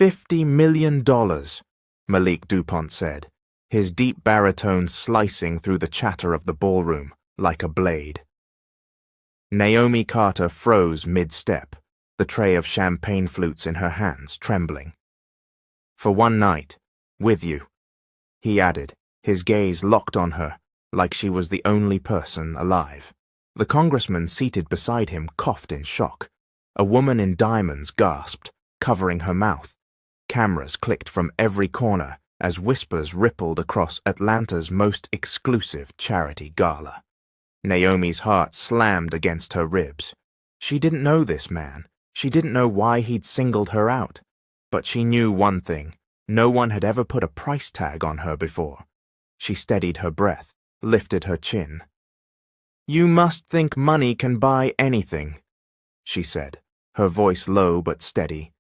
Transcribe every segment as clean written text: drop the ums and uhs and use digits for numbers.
$50 million, Malik DuPont said, his deep baritone slicing through the chatter of the ballroom like a blade. Naomi Carter froze mid-step, the tray of champagne flutes in her hands trembling. For one night, with you, he added, his gaze locked on her like she was the only person alive. The congressman seated beside him coughed in shock. A woman in diamonds gasped, covering her mouth. Cameras clicked from every corner as whispers rippled across Atlanta's most exclusive charity gala. Naomi's heart slammed against her ribs. She didn't know this man. She didn't know why he'd singled her out. But she knew one thing. No one had ever put a price tag on her before. She steadied her breath, lifted her chin. "You must think money can buy anything," she said, her voice low but steady.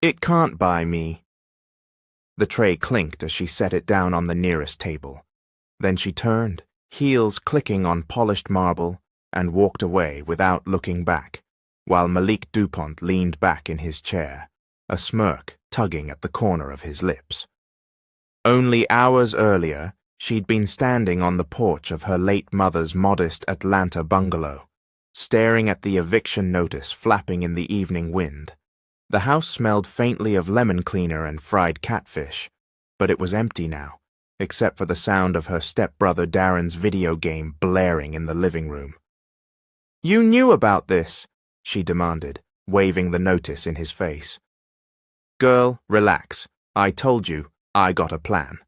"It can't buy me." The tray clinked as she set it down on the nearest table. Then she turned, heels clicking on polished marble, and walked away without looking back, while Malik DuPont leaned back in his chair, a smirk tugging at the corner of his lips. Only hours earlier, she'd been standing on the porch of her late mother's modest Atlanta bungalow, staring at the eviction notice flapping in the evening wind. The house smelled faintly of lemon cleaner and fried catfish, but it was empty now, except for the sound of her stepbrother Darren's video game blaring in the living room. "You knew about this?" she demanded, waving the notice in his face. "Girl, relax. I told you, I got a plan,"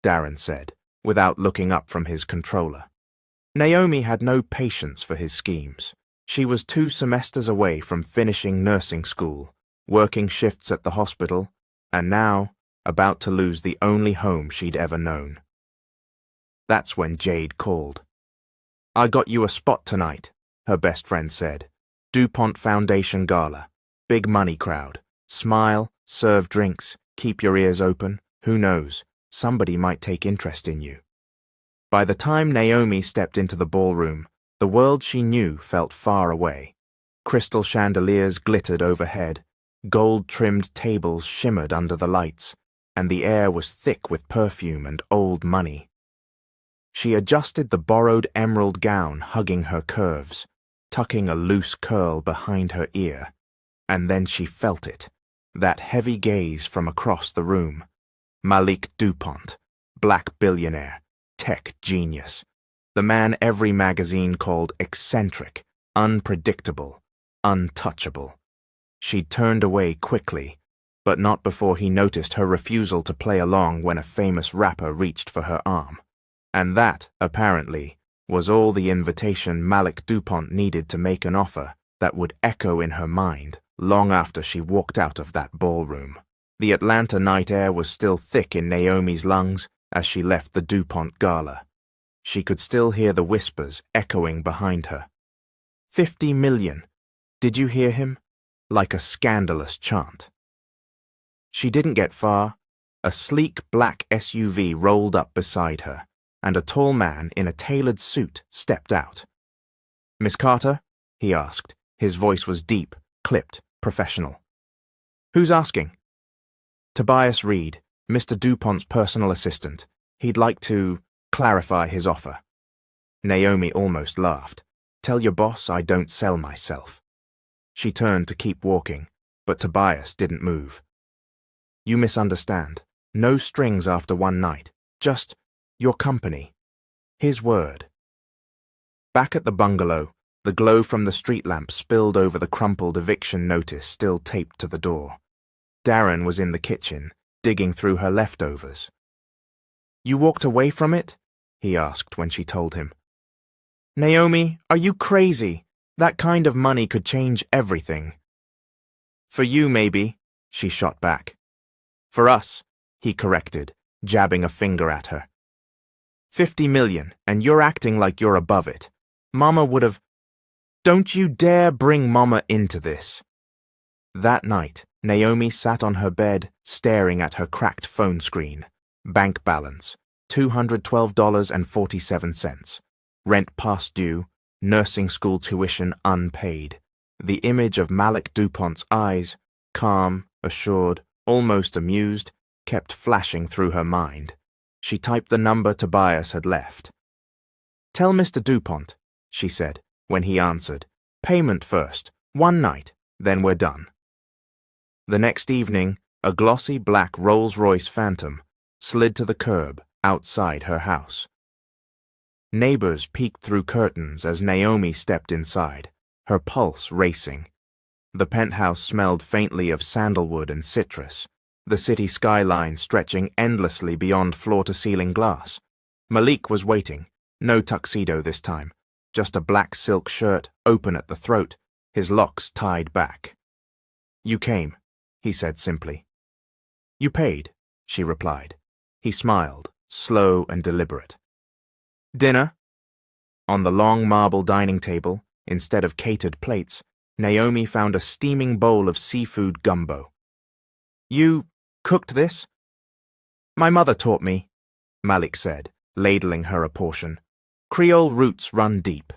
Darren said, without looking up from his controller. Naomi had no patience for his schemes. She was 2 semesters away from finishing nursing school, working shifts at the hospital, and now about to lose the only home she'd ever known. That's when Jade called. "I got you a spot tonight," her best friend said. "DuPont Foundation Gala. Big money crowd. Smile, serve drinks, keep your ears open. Who knows, somebody might take interest in you." By the time Naomi stepped into the ballroom, the world she knew felt far away. Crystal chandeliers glittered overhead, gold-trimmed tables shimmered under the lights, and the air was thick with perfume and old money. She adjusted the borrowed emerald gown hugging her curves, tucking a loose curl behind her ear, and then she felt it, that heavy gaze from across the room. Malik DuPont, black billionaire, tech genius, the man every magazine called eccentric, unpredictable, untouchable. She turned away quickly, but not before he noticed her refusal to play along when a famous rapper reached for her arm. And that, apparently, was all the invitation Malik DuPont needed to make an offer that would echo in her mind long after she walked out of that ballroom. The Atlanta night air was still thick in Naomi's lungs as she left the DuPont gala. She could still hear the whispers echoing behind her. 50 million. Did you hear him? Like a scandalous chant. She didn't get far. A sleek black SUV rolled up beside her, and a tall man in a tailored suit stepped out. "Miss Carter?" he asked. His voice was deep, clipped, professional. "Who's asking?" "Tobias Reed, Mr. DuPont's personal assistant. He'd like to clarify his offer." Naomi almost laughed. "Tell your boss I don't sell myself." She turned to keep walking, but Tobias didn't move. "You misunderstand. No strings after one night. Just your company." His word. Back at the bungalow, the glow from the street lamp spilled over the crumpled eviction notice still taped to the door. Darren was in the kitchen, digging through her leftovers. "You walked away from it?" he asked when she told him. "Naomi, are you crazy? That kind of money could change everything." "For you, maybe," she shot back. "For us," he corrected, jabbing a finger at her. 50 million, and you're acting like you're above it. Mama would have... Don't you dare bring Mama into this." That night, Naomi sat on her bed, staring at her cracked phone screen. Bank balance, $212.47. Rent past due, nursing school tuition unpaid. The image of Malik DuPont's eyes, calm, assured, almost amused, kept flashing through her mind. She typed the number Tobias had left. "Tell Mr. Dupont," she said, when he answered. "Payment first, 1 night, then we're done." The next evening, a glossy black Rolls-Royce Phantom slid to the curb outside her house. Neighbors peeked through curtains as Naomi stepped inside, her pulse racing. The penthouse smelled faintly of sandalwood and citrus, the city skyline stretching endlessly beyond floor-to-ceiling glass. Malik was waiting, no tuxedo this time, just a black silk shirt open at the throat, his locks tied back. "You came," he said simply. "You paid," she replied. He smiled, slow and deliberate. "Dinner?" On the long marble dining table, instead of catered plates, Naomi found a steaming bowl of seafood gumbo. "You cooked this?" "My mother taught me," Malik said, ladling her a portion. "Creole roots run deep."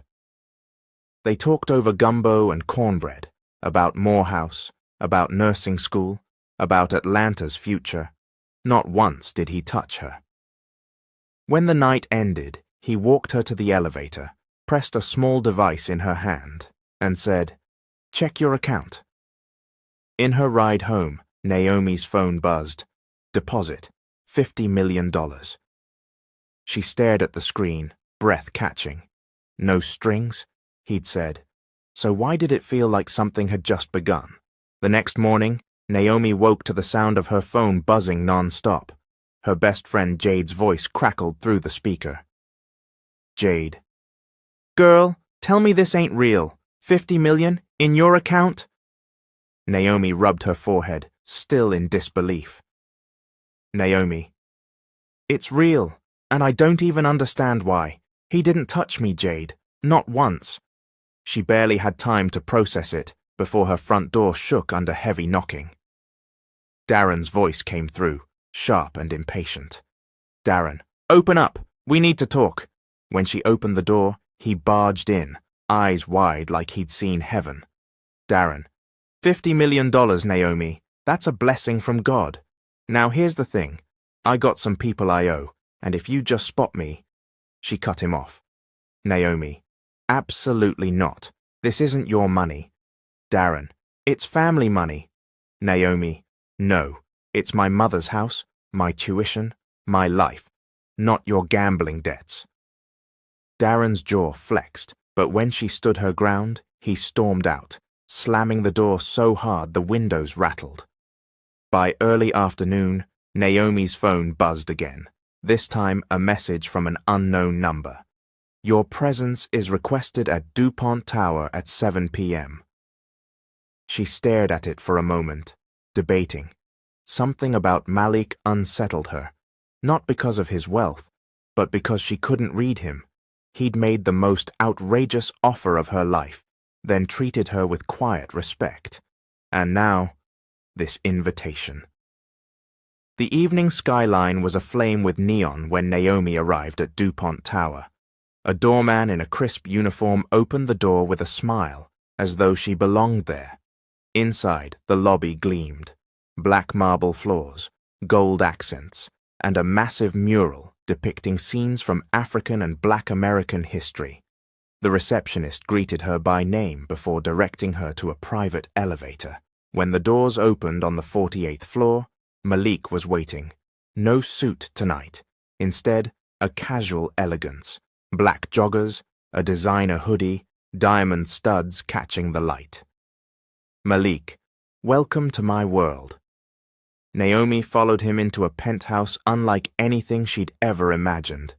They talked over gumbo and cornbread, about Morehouse, about nursing school, about Atlanta's future. Not once did he touch her. When the night ended, he walked her to the elevator, pressed a small device in her hand, and said, "Check your account." In her ride home, Naomi's phone buzzed. Deposit, $50 million. She stared at the screen, breath catching. "No strings?" he'd said. So why did it feel like something had just begun? The next morning, Naomi woke to the sound of her phone buzzing non-stop. Her best friend Jade's voice crackled through the speaker. Jade. "Girl, tell me this ain't real. 50 million? In your account?" Naomi rubbed her forehead, still in disbelief. Naomi. "It's real, and I don't even understand why. He didn't touch me, Jade. Not once." She barely had time to process it before her front door shook under heavy knocking. Darren's voice came through, sharp and impatient. "Darren, open up! We need to talk." When she opened the door, he barged in, eyes wide like he'd seen heaven. "Darren, $50 million, Naomi. That's a blessing from God. Now here's the thing. I got some people I owe, and if you just spot me..." She cut him off. Naomi. "Absolutely not. This isn't your money." Darren. "It's family money." Naomi. "No. It's my mother's house, my tuition, my life, not your gambling debts." Darren's jaw flexed, but when she stood her ground, he stormed out, slamming the door so hard the windows rattled. By early afternoon, Naomi's phone buzzed again, this time a message from an unknown number. "Your presence is requested at DuPont Tower at 7 p.m. She stared at it for a moment, debating. Something about Malik unsettled her, not because of his wealth, but because she couldn't read him. He'd made the most outrageous offer of her life, then treated her with quiet respect. And now, this invitation. The evening skyline was aflame with neon when Naomi arrived at DuPont Tower. A doorman in a crisp uniform opened the door with a smile, as though she belonged there. Inside, the lobby gleamed. Black marble floors, gold accents, and a massive mural depicting scenes from African and Black American history. The receptionist greeted her by name before directing her to a private elevator. When the doors opened on the 48th floor, Malik was waiting. No suit tonight. Instead, a casual elegance. Black joggers, a designer hoodie, diamond studs catching the light. "Malik, welcome to my world." Naomi followed him into a penthouse unlike anything she'd ever imagined.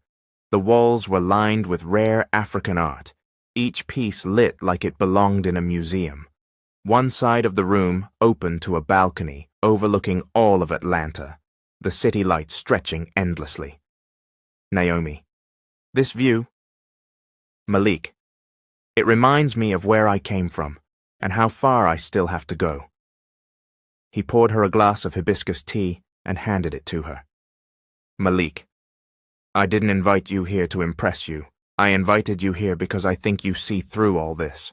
The walls were lined with rare African art, each piece lit like it belonged in a museum. One side of the room opened to a balcony overlooking all of Atlanta, the city lights stretching endlessly. Naomi. "This view?" Malik. "It reminds me of where I came from, and how far I still have to go." He poured her a glass of hibiscus tea and handed it to her. Malik. "I didn't invite you here to impress you. I invited you here because I think you see through all this."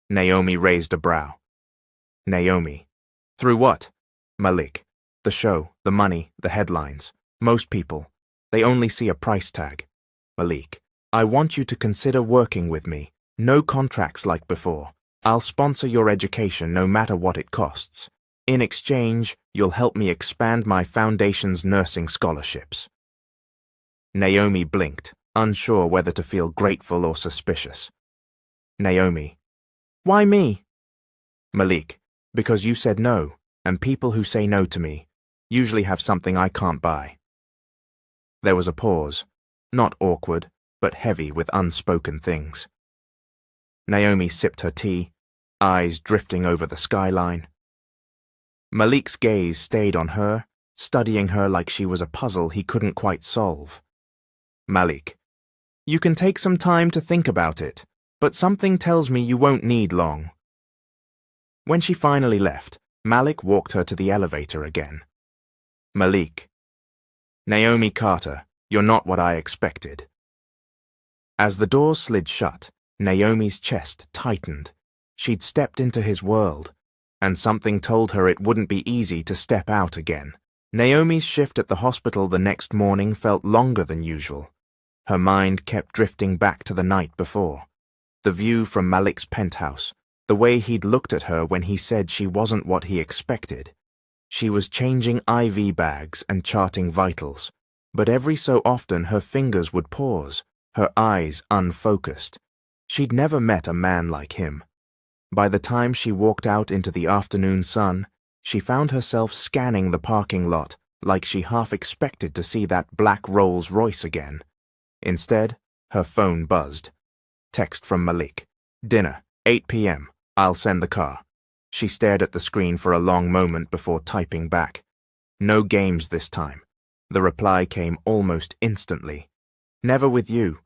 Naomi raised a brow. Naomi. "Through what?" Malik. The show, the money, the headlines. Most people, they only see a price tag. Malik, I want you to consider working with me. No contracts like before. I'll sponsor your education no matter what it costs. In exchange, you'll help me expand my foundation's nursing scholarships. Naomi blinked, unsure whether to feel grateful or suspicious. Naomi, why me? Malik, because you said no, and people who say no to me usually have something I can't buy. There was a pause, not awkward, but heavy with unspoken things. Naomi sipped her tea, eyes drifting over the skyline. Malik's gaze stayed on her, studying her like she was a puzzle he couldn't quite solve. Malik, you can take some time to think about it, but something tells me you won't need long. When she finally left, Malik walked her to the elevator again. Malik, Naomi Carter, you're not what I expected. As the doors slid shut, Naomi's chest tightened. She'd stepped into his world, and something told her it wouldn't be easy to step out again. Naomi's shift at the hospital the next morning felt longer than usual. Her mind kept drifting back to the night before. The view from Malik's penthouse, the way he'd looked at her when he said she wasn't what he expected. She was changing IV bags and charting vitals, but every so often her fingers would pause, her eyes unfocused. She'd never met a man like him. By the time she walked out into the afternoon sun, she found herself scanning the parking lot like she half expected to see that black Rolls-Royce again. Instead, her phone buzzed. Text from Malik. Dinner, 8 p.m. I'll send the car. She stared at the screen for a long moment before typing back. No games this time. The reply came almost instantly. Never with you.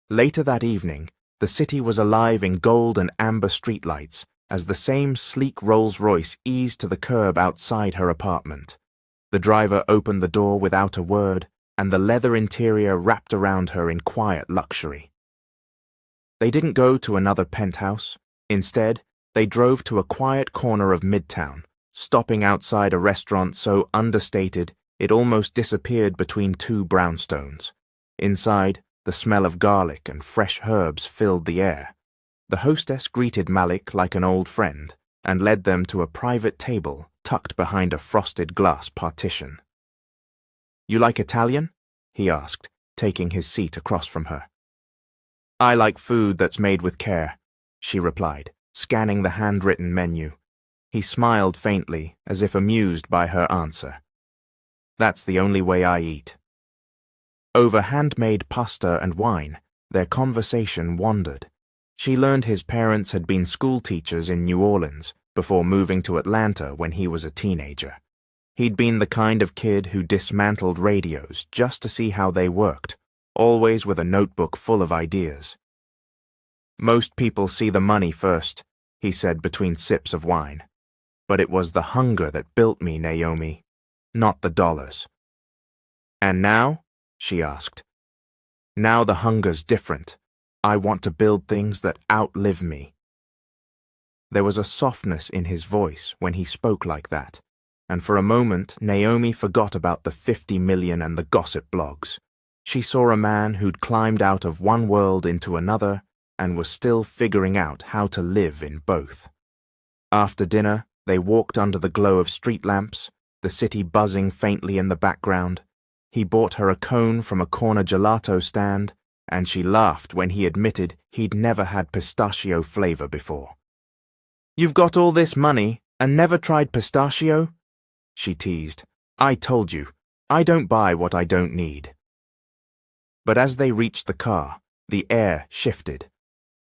Later that evening, the city was alive in gold and amber streetlights as the same sleek Rolls-Royce eased to the curb outside her apartment. The driver opened the door without a word, and the leather interior wrapped around her in quiet luxury. They didn't go to another penthouse. Instead, they drove to a quiet corner of Midtown, stopping outside a restaurant so understated it almost disappeared between two brownstones. Inside, the smell of garlic and fresh herbs filled the air. The hostess greeted Malik like an old friend and led them to a private table tucked behind a frosted glass partition. You like Italian? He asked, taking his seat across from her. I like food that's made with care, she replied, scanning the handwritten menu. He smiled faintly, as if amused by her answer. That's the only way I eat. Over handmade pasta and wine, their conversation wandered. She learned his parents had been school teachers in New Orleans before moving to Atlanta when he was a teenager. He'd been the kind of kid who dismantled radios just to see how they worked, always with a notebook full of ideas. Most people see the money first, he said between sips of wine. But it was the hunger that built me, Naomi, not the dollars. And now? She asked. Now the hunger's different. I want to build things that outlive me. There was a softness in his voice when he spoke like that, and for a moment Naomi forgot about the 50 million and the gossip blogs. She saw a man who'd climbed out of one world into another and was still figuring out how to live in both. After dinner, they walked under the glow of street lamps, the city buzzing faintly in the background. He bought her a cone from a corner gelato stand, and she laughed when he admitted he'd never had pistachio flavor before. You've got all this money and never tried pistachio? She teased. I told you, I don't buy what I don't need. But as they reached the car, the air shifted.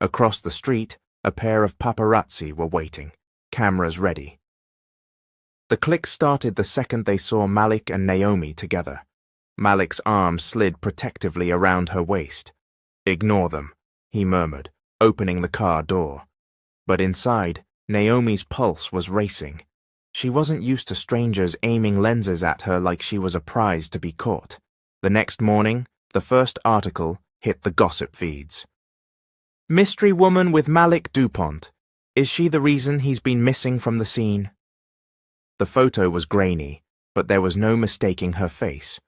Across the street, a pair of paparazzi were waiting, cameras ready. The click started the second they saw Malik and Naomi together. Malik's arm slid protectively around her waist. Ignore them, he murmured, opening the car door. But inside, Naomi's pulse was racing. She wasn't used to strangers aiming lenses at her like she was a prize to be caught. The next morning, the first article hit the gossip feeds. Mystery woman with Malik DuPont. Is she the reason he's been missing from the scene? The photo was grainy, but there was no mistaking her face.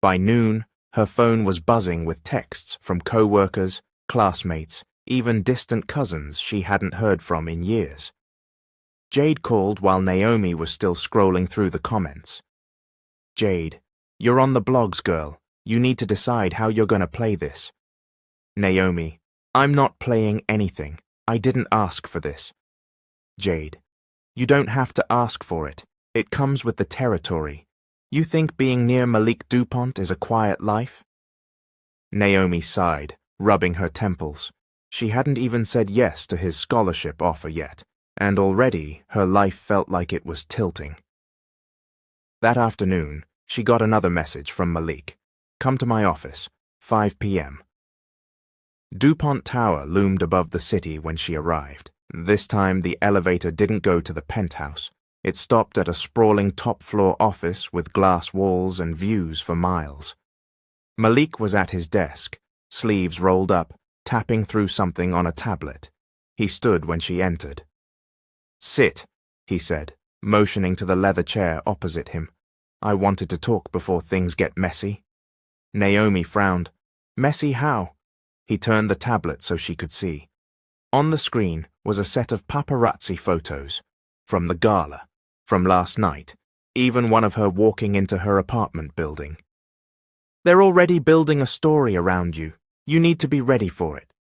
By noon, her phone was buzzing with texts from co-workers, classmates, even distant cousins she hadn't heard from in years. Jade called while Naomi was still scrolling through the comments. "Jade, you're on the blogs, girl. You need to decide how you're going to play this." Naomi, "I'm not playing anything. I didn't ask for this." Jade, "You don't have to ask for it. It comes with the territory. You think being near Malik DuPont is a quiet life?" Naomi sighed, rubbing her temples. She hadn't even said yes to his scholarship offer yet, and already her life felt like it was tilting. That afternoon, she got another message from Malik. "Come to my office, 5 p.m. DuPont Tower loomed above the city when she arrived. This time the elevator didn't go to the penthouse. It stopped at a sprawling top-floor office with glass walls and views for miles. Malik was at his desk, sleeves rolled up, tapping through something on a tablet. He stood when she entered. "Sit," he said, motioning to the leather chair opposite him. "I wanted to talk before things get messy." Naomi frowned. "Messy how?" He turned the tablet so she could see. On the screen was a set of paparazzi photos. From the gala, from last night, even one of her walking into her apartment building. "They're already building a story around you. You need to be ready for it."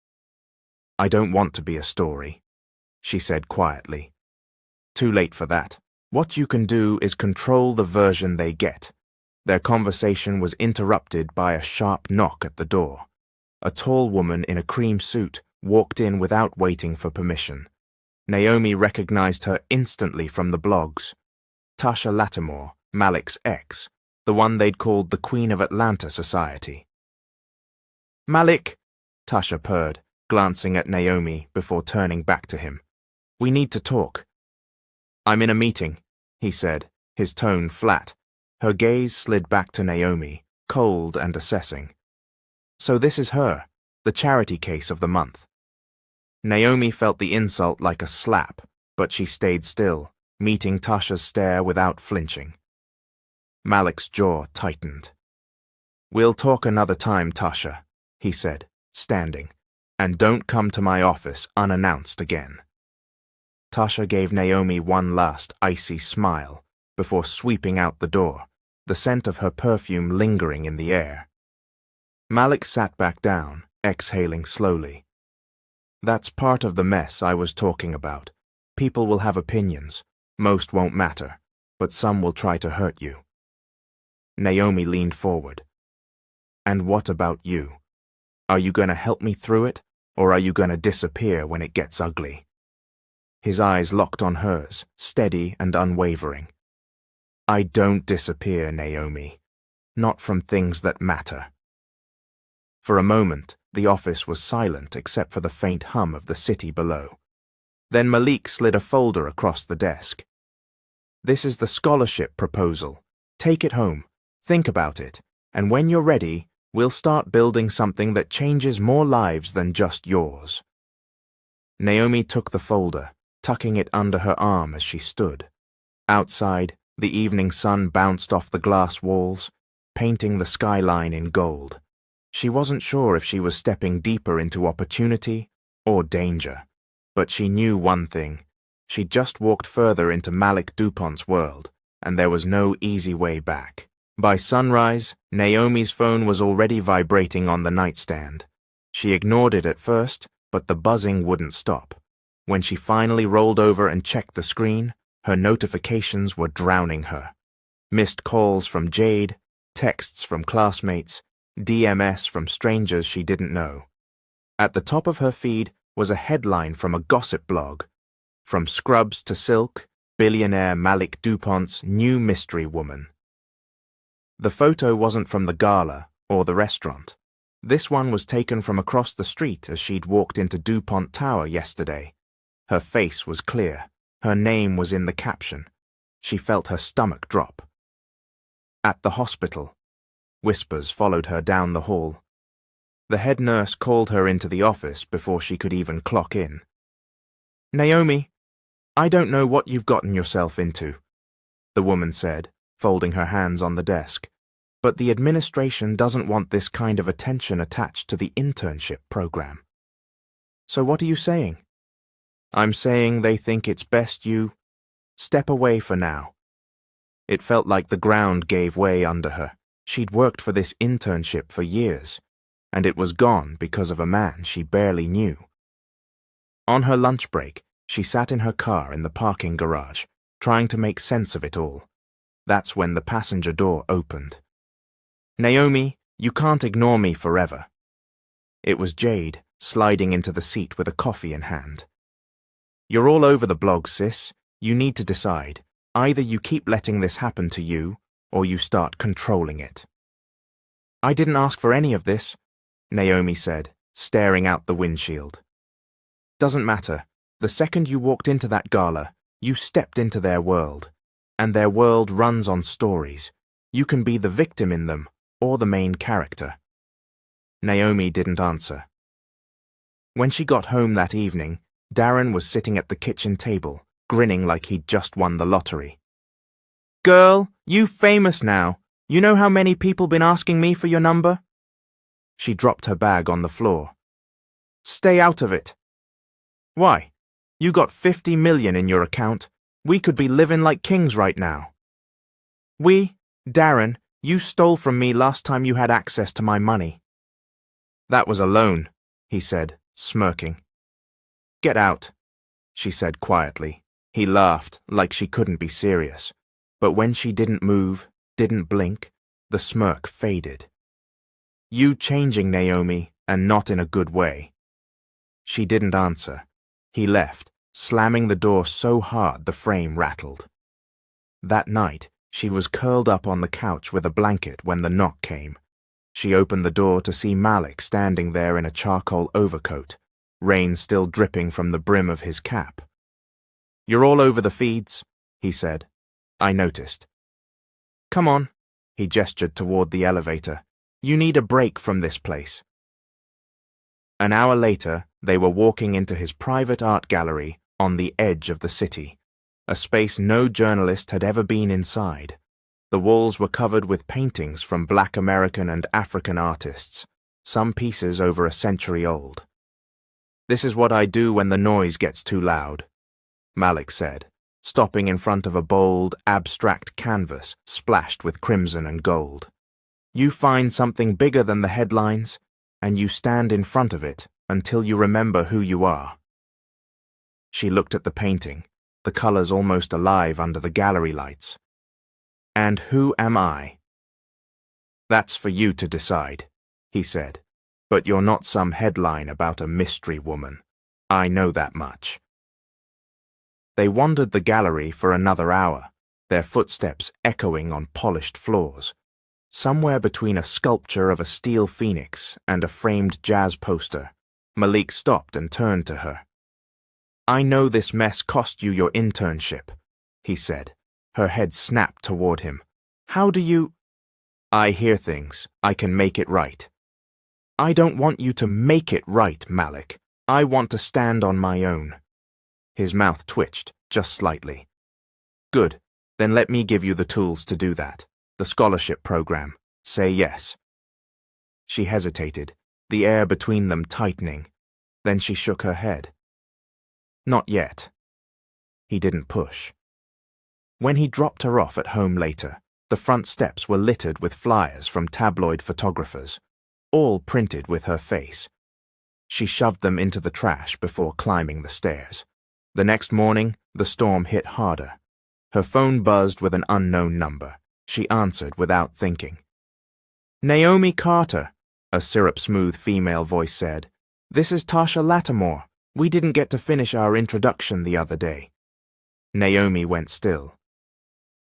"I don't want to be a story," she said quietly. "Too late for that. What you can do is control the version they get." Their conversation was interrupted by a sharp knock at the door. A tall woman in a cream suit walked in without waiting for permission. Naomi recognized her instantly from the blogs. Tasha Lattimore, Malik's ex, the one they'd called the Queen of Atlanta Society. "Malik," Tasha purred, glancing at Naomi before turning back to him. "We need to talk." "I'm in a meeting," he said, his tone flat. Her gaze slid back to Naomi, cold and assessing. "So this is her, the charity case of the month." Naomi felt the insult like a slap, but she stayed still, meeting Tasha's stare without flinching. Malik's jaw tightened. "We'll talk another time, Tasha," he said, standing, "and don't come to my office unannounced again." Tasha gave Naomi one last icy smile before sweeping out the door, the scent of her perfume lingering in the air. Malik sat back down, exhaling slowly. "That's part of the mess I was talking about. People will have opinions. Most won't matter, but some will try to hurt you." Naomi leaned forward. "And what about you? Are you going to help me through it, or are you going to disappear when it gets ugly?" His eyes locked on hers, steady and unwavering. "I don't disappear, Naomi. Not from things that matter." For a moment, the office was silent except for the faint hum of the city below. Then Malik slid a folder across the desk. "This is the scholarship proposal. Take it home, think about it, and when you're ready, we'll start building something that changes more lives than just yours." Naomi took the folder, tucking it under her arm as she stood. Outside, the evening sun bounced off the glass walls, painting the skyline in gold. She wasn't sure if she was stepping deeper into opportunity or danger, but she knew one thing. She'd just walked further into Malik DuPont's world, and there was no easy way back. By sunrise, Naomi's phone was already vibrating on the nightstand. She ignored it at first, but the buzzing wouldn't stop. When she finally rolled over and checked the screen, her notifications were drowning her. Missed calls from Jade, texts from classmates, DMS from strangers she didn't know. At the top of her feed was a headline from a gossip blog. From Scrubs to Silk, Billionaire Malik DuPont's new mystery woman. The photo wasn't from the gala or the restaurant. This one was taken from across the street as she'd walked into DuPont Tower yesterday. Her face was clear. Her name was in the caption. She felt her stomach drop. "At the hospital." Whispers followed her down the hall. The head nurse called her into the office before she could even clock in. "Naomi, I don't know what you've gotten yourself into," the woman said, folding her hands on the desk. But the administration doesn't want this kind of attention attached to the internship program. So what are you saying? I'm saying they think it's best you step away for now. It felt like the ground gave way under her. She'd worked for this internship for years, and it was gone because of a man she barely knew. On her lunch break, she sat in her car in the parking garage, trying to make sense of it all. That's when the passenger door opened. Naomi, you can't ignore me forever. It was Jade, sliding into the seat with a coffee in hand. You're all over the blog, sis. You need to decide. Either you keep letting this happen to you, or you start controlling it. I didn't ask for any of this, Naomi said, staring out the windshield. Doesn't matter. The second you walked into that gala, you stepped into their world. And their world runs on stories. You can be the victim in them, or the main character. Naomi didn't answer. When she got home that evening, Darren was sitting at the kitchen table, grinning like he'd just won the lottery. Girl, you famous now. You know how many people been asking me for your number? She dropped her bag on the floor. Stay out of it. Why? You got 50 million in your account. We could be living like kings right now. Darren, you stole from me last time you had access to my money. That was a loan, he said, smirking. Get out, she said quietly. He laughed, like she couldn't be serious. But when she didn't move, didn't blink, the smirk faded. You changing, Naomi, and not in a good way. She didn't answer. He left, slamming the door so hard the frame rattled. That night, she was curled up on the couch with a blanket when the knock came. She opened the door to see Malik standing there in a charcoal overcoat, rain still dripping from the brim of his cap. You're all over the feeds, he said. I noticed. Come on, he gestured toward the elevator. You need a break from this place. An hour later, they were walking into his private art gallery on the edge of the city, a space no journalist had ever been inside. The walls were covered with paintings from Black American and African artists, some pieces over a century old. This is what I do when the noise gets too loud, Malik said, stopping in front of a bold, abstract canvas splashed with crimson and gold. You find something bigger than the headlines, and you stand in front of it until you remember who you are. She looked at the painting, the colors almost alive under the gallery lights. And who am I? That's for you to decide, he said, but you're not some headline about a mystery woman. I know that much. They wandered the gallery for another hour, their footsteps echoing on polished floors. Somewhere between a sculpture of a steel phoenix and a framed jazz poster, Malik stopped and turned to her. I know this mess cost you your internship, he said. Her head snapped toward him. How do you... I hear things. I can make it right. I don't want you to make it right, Malik. I want to stand on my own. His mouth twitched, just slightly. Good. Then let me give you the tools to do that. The scholarship program. Say yes. She hesitated, the air between them tightening. Then she shook her head. Not yet. He didn't push. When he dropped her off at home later, the front steps were littered with flyers from tabloid photographers, all printed with her face. She shoved them into the trash before climbing the stairs. The next morning, the storm hit harder. Her phone buzzed with an unknown number. She answered without thinking. Naomi Carter, a syrup-smooth female voice said. This is Tasha Lattimore. We didn't get to finish our introduction the other day. Naomi went still.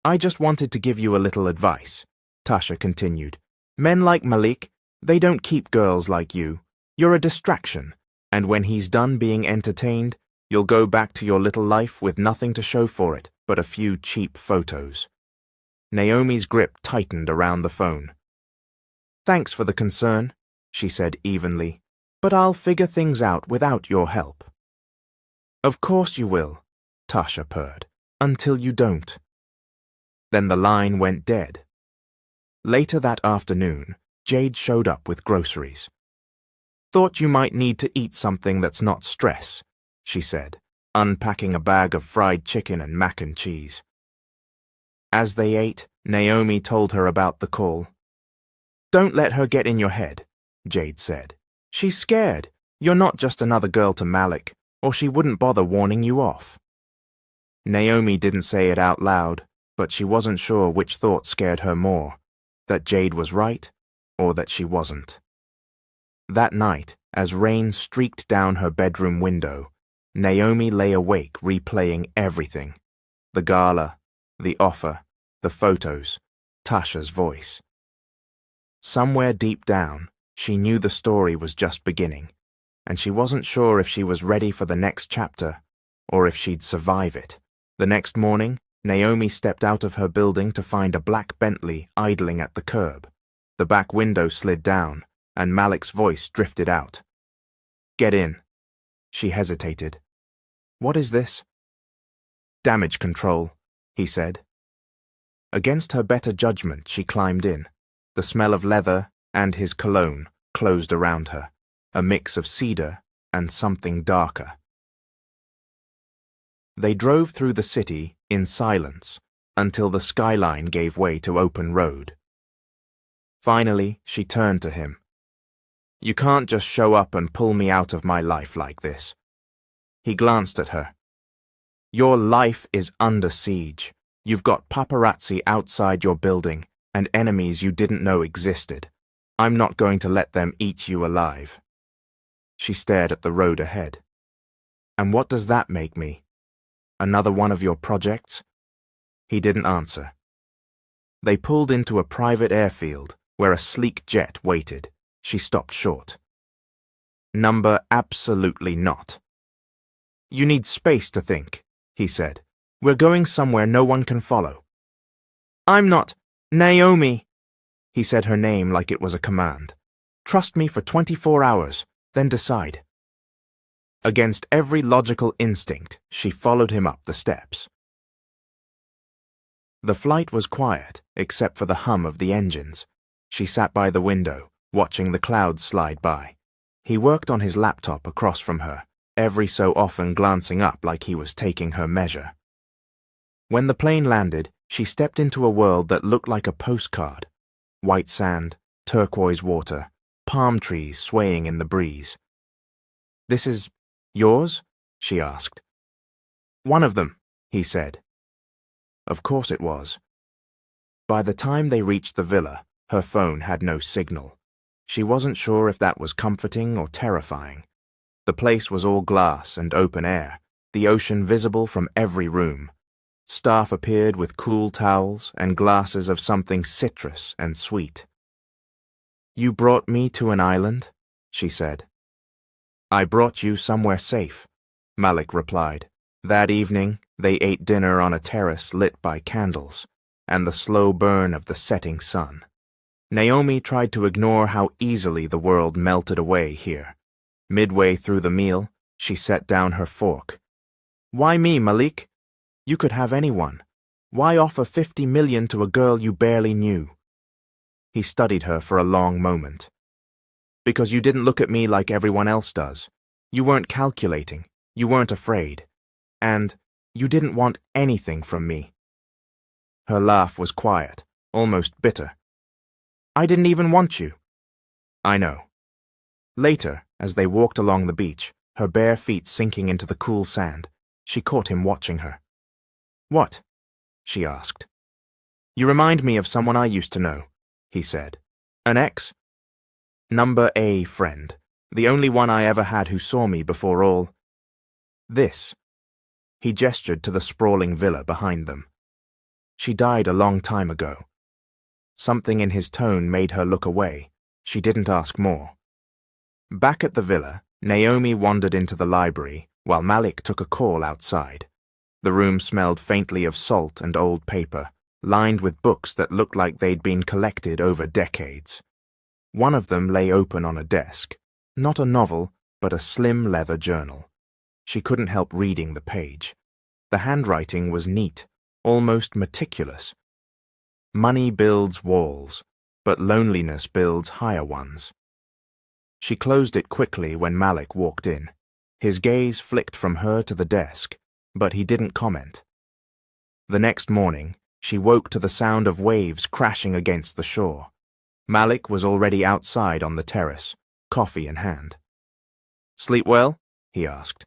I just wanted to give you a little advice, Tasha continued. Men like Malik, they don't keep girls like you. You're a distraction, and when he's done being entertained, you'll go back to your little life with nothing to show for it but a few cheap photos. Naomi's grip tightened around the phone. Thanks for the concern, she said evenly, but I'll figure things out without your help. Of course you will, Tasha purred, until you don't. Then the line went dead. Later that afternoon, Jade showed up with groceries. "Thought you might need to eat something that's not stress," she said, unpacking a bag of fried chicken and mac and cheese. As they ate, Naomi told her about the call. "Don't let her get in your head," Jade said. "She's scared. You're not just another girl to Malik, or she wouldn't bother warning you off." Naomi didn't say it out loud, but she wasn't sure which thought scared her more, that Jade was right or that she wasn't. That night, as rain streaked down her bedroom window, Naomi lay awake replaying everything: the gala, the offer, the photos, Tasha's voice. Somewhere deep down, she knew the story was just beginning, and she wasn't sure if she was ready for the next chapter or if she'd survive it. The next morning, Naomi stepped out of her building to find a black Bentley idling at the curb. The back window slid down, and Malik's voice drifted out. "Get in." She hesitated. "What is this?" "Damage control," he said. Against her better judgment, she climbed in. The smell of leather and his cologne closed around her, a mix of cedar and something darker. They drove through the city in silence until the skyline gave way to open road. Finally, she turned to him. "You can't just show up and pull me out of my life like this." He glanced at her. "Your life is under siege. You've got paparazzi outside your building and enemies you didn't know existed. I'm not going to let them eat you alive." She stared at the road ahead. "And what does that make me? Another one of your projects?" He didn't answer. They pulled into a private airfield where a sleek jet waited. She stopped short. "Number absolutely not." "You need space to think," he said. "We're going somewhere no one can follow." "I'm not Naomi." He said her name like it was a command. "Trust me for 24 hours, then decide." Against every logical instinct, she followed him up the steps. The flight was quiet, except for the hum of the engines. She sat by the window, watching the clouds slide by. He worked on his laptop across from her, every so often glancing up like he was taking her measure. When the plane landed, she stepped into a world that looked like a postcard. White sand, turquoise water, palm trees swaying in the breeze. "This is yours?" she asked. "One of them," he said. Of course it was. By the time they reached the villa, her phone had no signal. She wasn't sure if that was comforting or terrifying. The place was all glass and open air, the ocean visible from every room. Staff appeared with cool towels and glasses of something citrus and sweet. "You brought me to an island," she said. "I brought you somewhere safe," Malik replied. That evening, they ate dinner on a terrace lit by candles and the slow burn of the setting sun. Naomi tried to ignore how easily the world melted away here. Midway through the meal, she set down her fork. "Why me, Malik? You could have anyone. Why offer 50 million to a girl you barely knew?" He studied her for a long moment. "Because you didn't look at me like everyone else does. You weren't calculating. You weren't afraid. And you didn't want anything from me." Her laugh was quiet, almost bitter. "I didn't even want you." "I know." Later, as they walked along the beach, her bare feet sinking into the cool sand, she caught him watching her. "What?" she asked. "You remind me of someone I used to know," he said. "An ex?" "Number A friend. The only one I ever had who saw me before all this." He gestured to the sprawling villa behind them. "She died a long time ago." Something in his tone made her look away. She didn't ask more. Back at the villa, Naomi wandered into the library while Malik took a call outside. The room smelled faintly of salt and old paper, lined with books that looked like they'd been collected over decades. One of them lay open on a desk, not a novel, but a slim leather journal. She couldn't help reading the page. The handwriting was neat, almost meticulous, Money builds walls, but loneliness builds higher ones. She closed it quickly when Malik walked in. His gaze flicked from her to the desk, but he didn't comment. The next morning, she woke to the sound of waves crashing against the shore. Malik was already outside on the terrace, coffee in hand. "Sleep well?" he asked.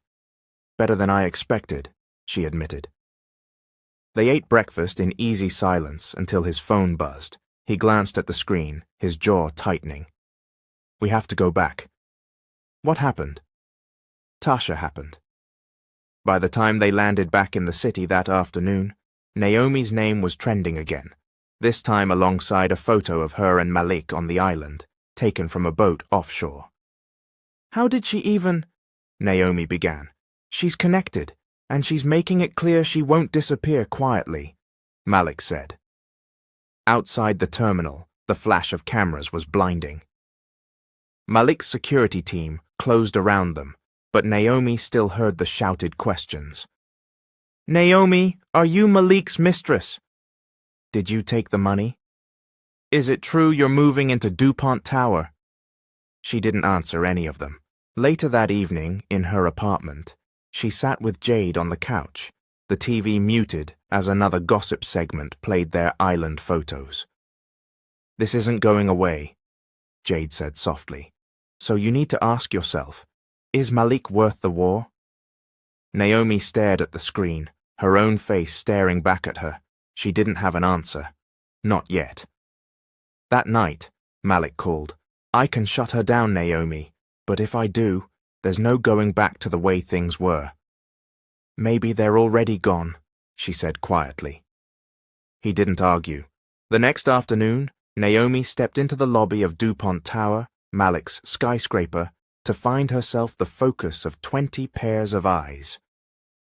"Better than I expected," she admitted. They ate breakfast in easy silence until his phone buzzed. He glanced at the screen, his jaw tightening. "We have to go back." "What happened?" "Tasha happened." By the time they landed back in the city that afternoon, Naomi's name was trending again, this time alongside a photo of her and Malik on the island, taken from a boat offshore. "How did she even—" Naomi began. "She's connected, and she's making it clear she won't disappear quietly," Malik said. Outside the terminal, the flash of cameras was blinding. Malik's security team closed around them, but Naomi still heard the shouted questions. "Naomi, are you Malik's mistress? Did you take the money? Is it true you're moving into DuPont Tower?" She didn't answer any of them. Later that evening, in her apartment, she sat with Jade on the couch, the TV muted as another gossip segment played their island photos. "This isn't going away," Jade said softly. "So you need to ask yourself, is Malik worth the war?" Naomi stared at the screen, her own face staring back at her. She didn't have an answer. Not yet. That night, Malik called. "I can shut her down, Naomi, but if I do, there's no going back to the way things were." "Maybe they're already gone," she said quietly. He didn't argue. The next afternoon, Naomi stepped into the lobby of DuPont Tower, Malik's skyscraper, to find herself the focus of 20 pairs of eyes.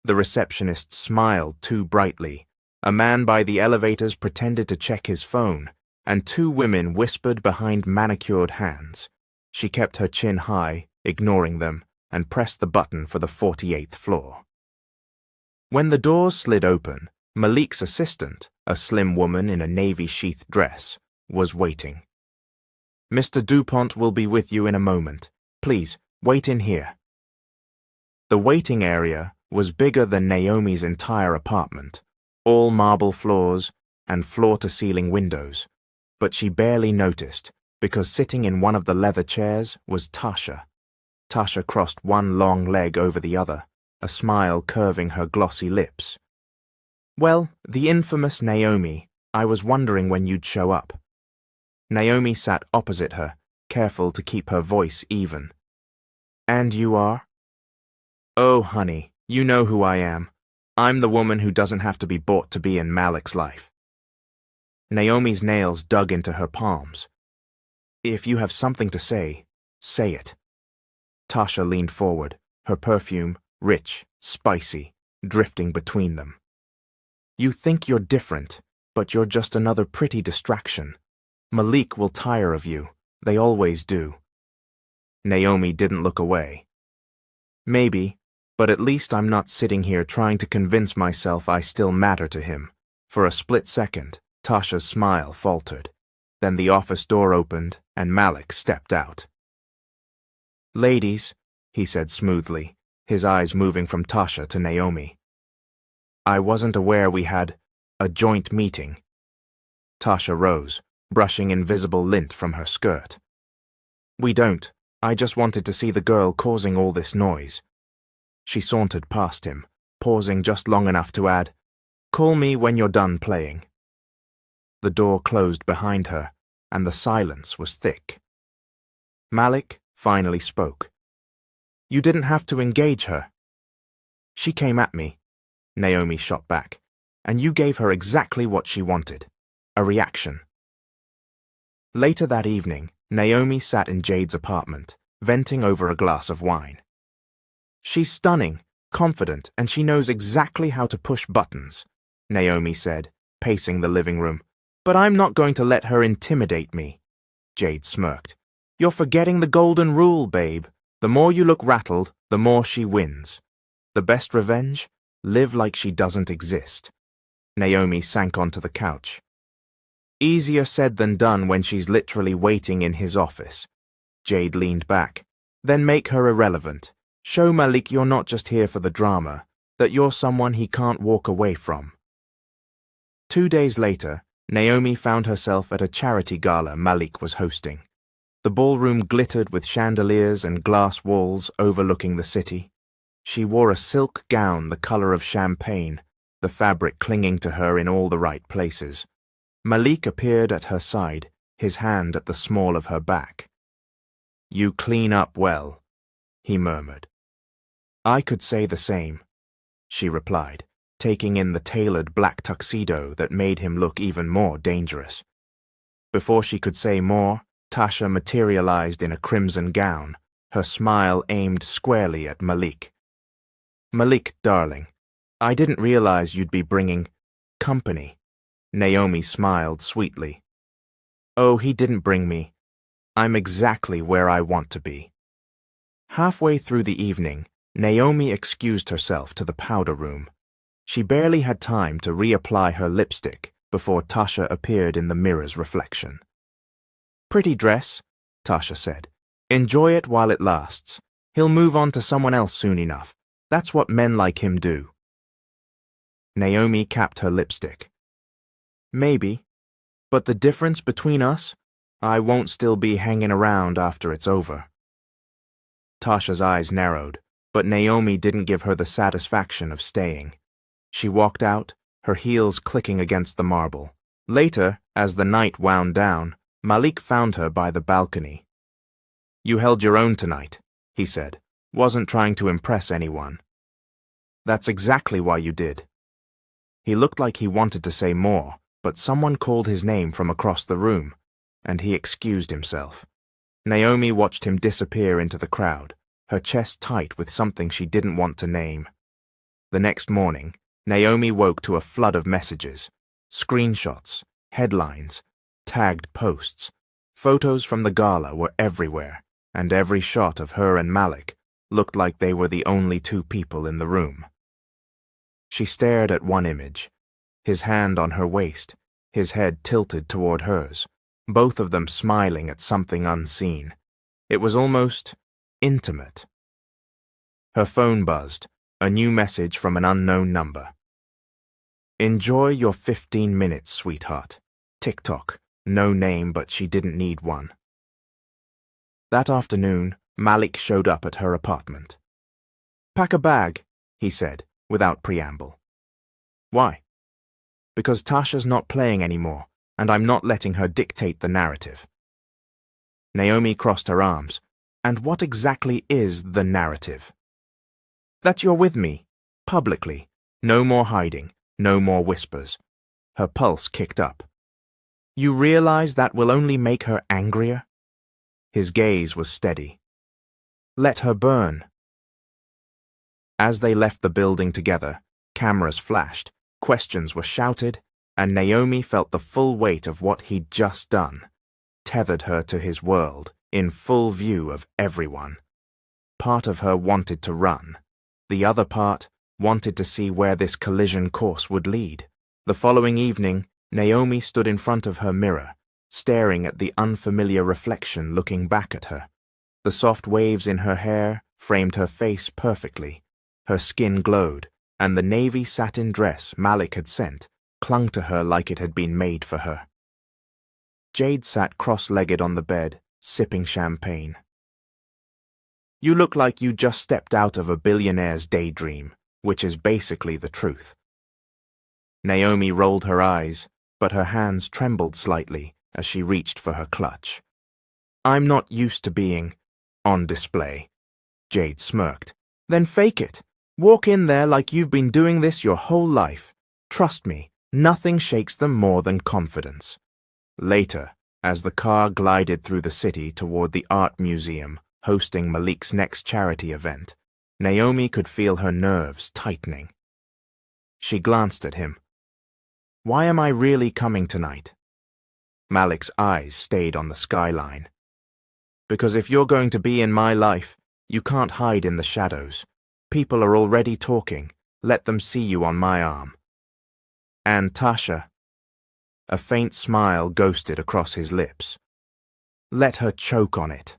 The receptionist smiled too brightly. A man by the elevators pretended to check his phone, and 2 women whispered behind manicured hands. She kept her chin high, ignoring them, and pressed the button for the 48th floor. When the doors slid open, Malik's assistant, a slim woman in a navy-sheathed dress, was waiting. "Mr. DuPont will be with you in a moment. Please, wait in here." The waiting area was bigger than Naomi's entire apartment, all marble floors and floor-to-ceiling windows, but she barely noticed because sitting in one of the leather chairs was Tasha. Tasha crossed one long leg over the other, a smile curving her glossy lips. "Well, the infamous Naomi, I was wondering when you'd show up." Naomi sat opposite her, careful to keep her voice even. "And you are?" "Oh, honey, you know who I am. I'm the woman who doesn't have to be bought to be in Malik's life." Naomi's nails dug into her palms. "If you have something to say, say it." Tasha leaned forward, her perfume, rich, spicy, drifting between them. "You think you're different, but you're just another pretty distraction. Malik will tire of you. They always do." Naomi didn't look away. "Maybe, but at least I'm not sitting here trying to convince myself I still matter to him." For a split second, Tasha's smile faltered. Then the office door opened and Malik stepped out. "Ladies," he said smoothly, his eyes moving from Tasha to Naomi. "I wasn't aware we had a joint meeting." Tasha rose, brushing invisible lint from her skirt. "We don't. I just wanted to see the girl causing all this noise." She sauntered past him, pausing just long enough to add, "Call me when you're done playing." The door closed behind her, and the silence was thick. Malik finally spoke. "You didn't have to engage her." "She came at me," Naomi shot back, "and you gave her exactly what she wanted, a reaction." Later that evening, Naomi sat in Jade's apartment, venting over a glass of wine. "She's stunning, confident, and she knows exactly how to push buttons," Naomi said, pacing the living room. "But I'm not going to let her intimidate me." Jade smirked. "You're forgetting the golden rule, babe. The more you look rattled, the more she wins. The best revenge? Live like she doesn't exist." Naomi sank onto the couch. Easier said than done when she's literally waiting in his office. Jade leaned back. Then make her irrelevant. Show Malik you're not just here for the drama, that you're someone he can't walk away from. 2 days later, Naomi found herself at a charity gala Malik was hosting. The ballroom glittered with chandeliers and glass walls overlooking the city. She wore a silk gown the color of champagne, the fabric clinging to her in all the right places. Malik appeared at her side, his hand at the small of her back. "You clean up well," he murmured. "I could say the same," she replied, taking in the tailored black tuxedo that made him look even more dangerous. Before she could say more, Tasha materialized in a crimson gown, her smile aimed squarely at Malik. "Malik, darling, I didn't realize you'd be bringing company." Naomi smiled sweetly. "Oh, he didn't bring me. I'm exactly where I want to be." Halfway through the evening, Naomi excused herself to the powder room. She barely had time to reapply her lipstick before Tasha appeared in the mirror's reflection. "Pretty dress," Tasha said. "Enjoy it while it lasts. He'll move on to someone else soon enough. That's what men like him do." Naomi capped her lipstick. "Maybe, but the difference between us, I won't still be hanging around after it's over." Tasha's eyes narrowed, but Naomi didn't give her the satisfaction of staying. She walked out, her heels clicking against the marble. Later, as the night wound down, Malik found her by the balcony. "You held your own tonight," he said. "Wasn't trying to impress anyone." "That's exactly why you did." He looked like he wanted to say more, but someone called his name from across the room, and he excused himself. Naomi watched him disappear into the crowd, her chest tight with something she didn't want to name. The next morning, Naomi woke to a flood of messages, screenshots, headlines, tagged posts. Photos from the gala were everywhere, and every shot of her and Malik looked like they were the only two people in the room. She stared at one image, his hand on her waist, his head tilted toward hers, both of them smiling at something unseen. It was almost intimate. Her phone buzzed, a new message from an unknown number. "Enjoy your 15 minutes, sweetheart. TikTok. No name, but she didn't need one." That afternoon, Malik showed up at her apartment. "Pack a bag," he said, without preamble. "Why?" "Because Tasha's not playing anymore, and I'm not letting her dictate the narrative." Naomi crossed her arms. "And what exactly is the narrative?" "That you're with me, publicly. No more hiding, no more whispers." Her pulse kicked up. "You realize that will only make her angrier?" His gaze was steady. "Let her burn." As they left the building together, cameras flashed, questions were shouted, and Naomi felt the full weight of what he'd just done, tethered her to his world, in full view of everyone. Part of her wanted to run. The other part wanted to see where this collision course would lead. The following evening, Naomi stood in front of her mirror, staring at the unfamiliar reflection looking back at her. The soft waves in her hair framed her face perfectly. Her skin glowed, and the navy satin dress Malik had sent clung to her like it had been made for her. Jade sat cross-legged on the bed, sipping champagne. "You look like you just stepped out of a billionaire's daydream, which is basically the truth." Naomi rolled her eyes, but her hands trembled slightly as she reached for her clutch. "I'm not used to being on display." Jade smirked. "Then fake it. Walk in there like you've been doing this your whole life. Trust me, nothing shakes them more than confidence." Later, as the car glided through the city toward the art museum hosting Malik's next charity event, Naomi could feel her nerves tightening. She glanced at him. "Why am I really coming tonight?" Malik's eyes stayed on the skyline. "Because if you're going to be in my life, you can't hide in the shadows. People are already talking. Let them see you on my arm." "And Tasha." A faint smile ghosted across his lips. Let her choke on it.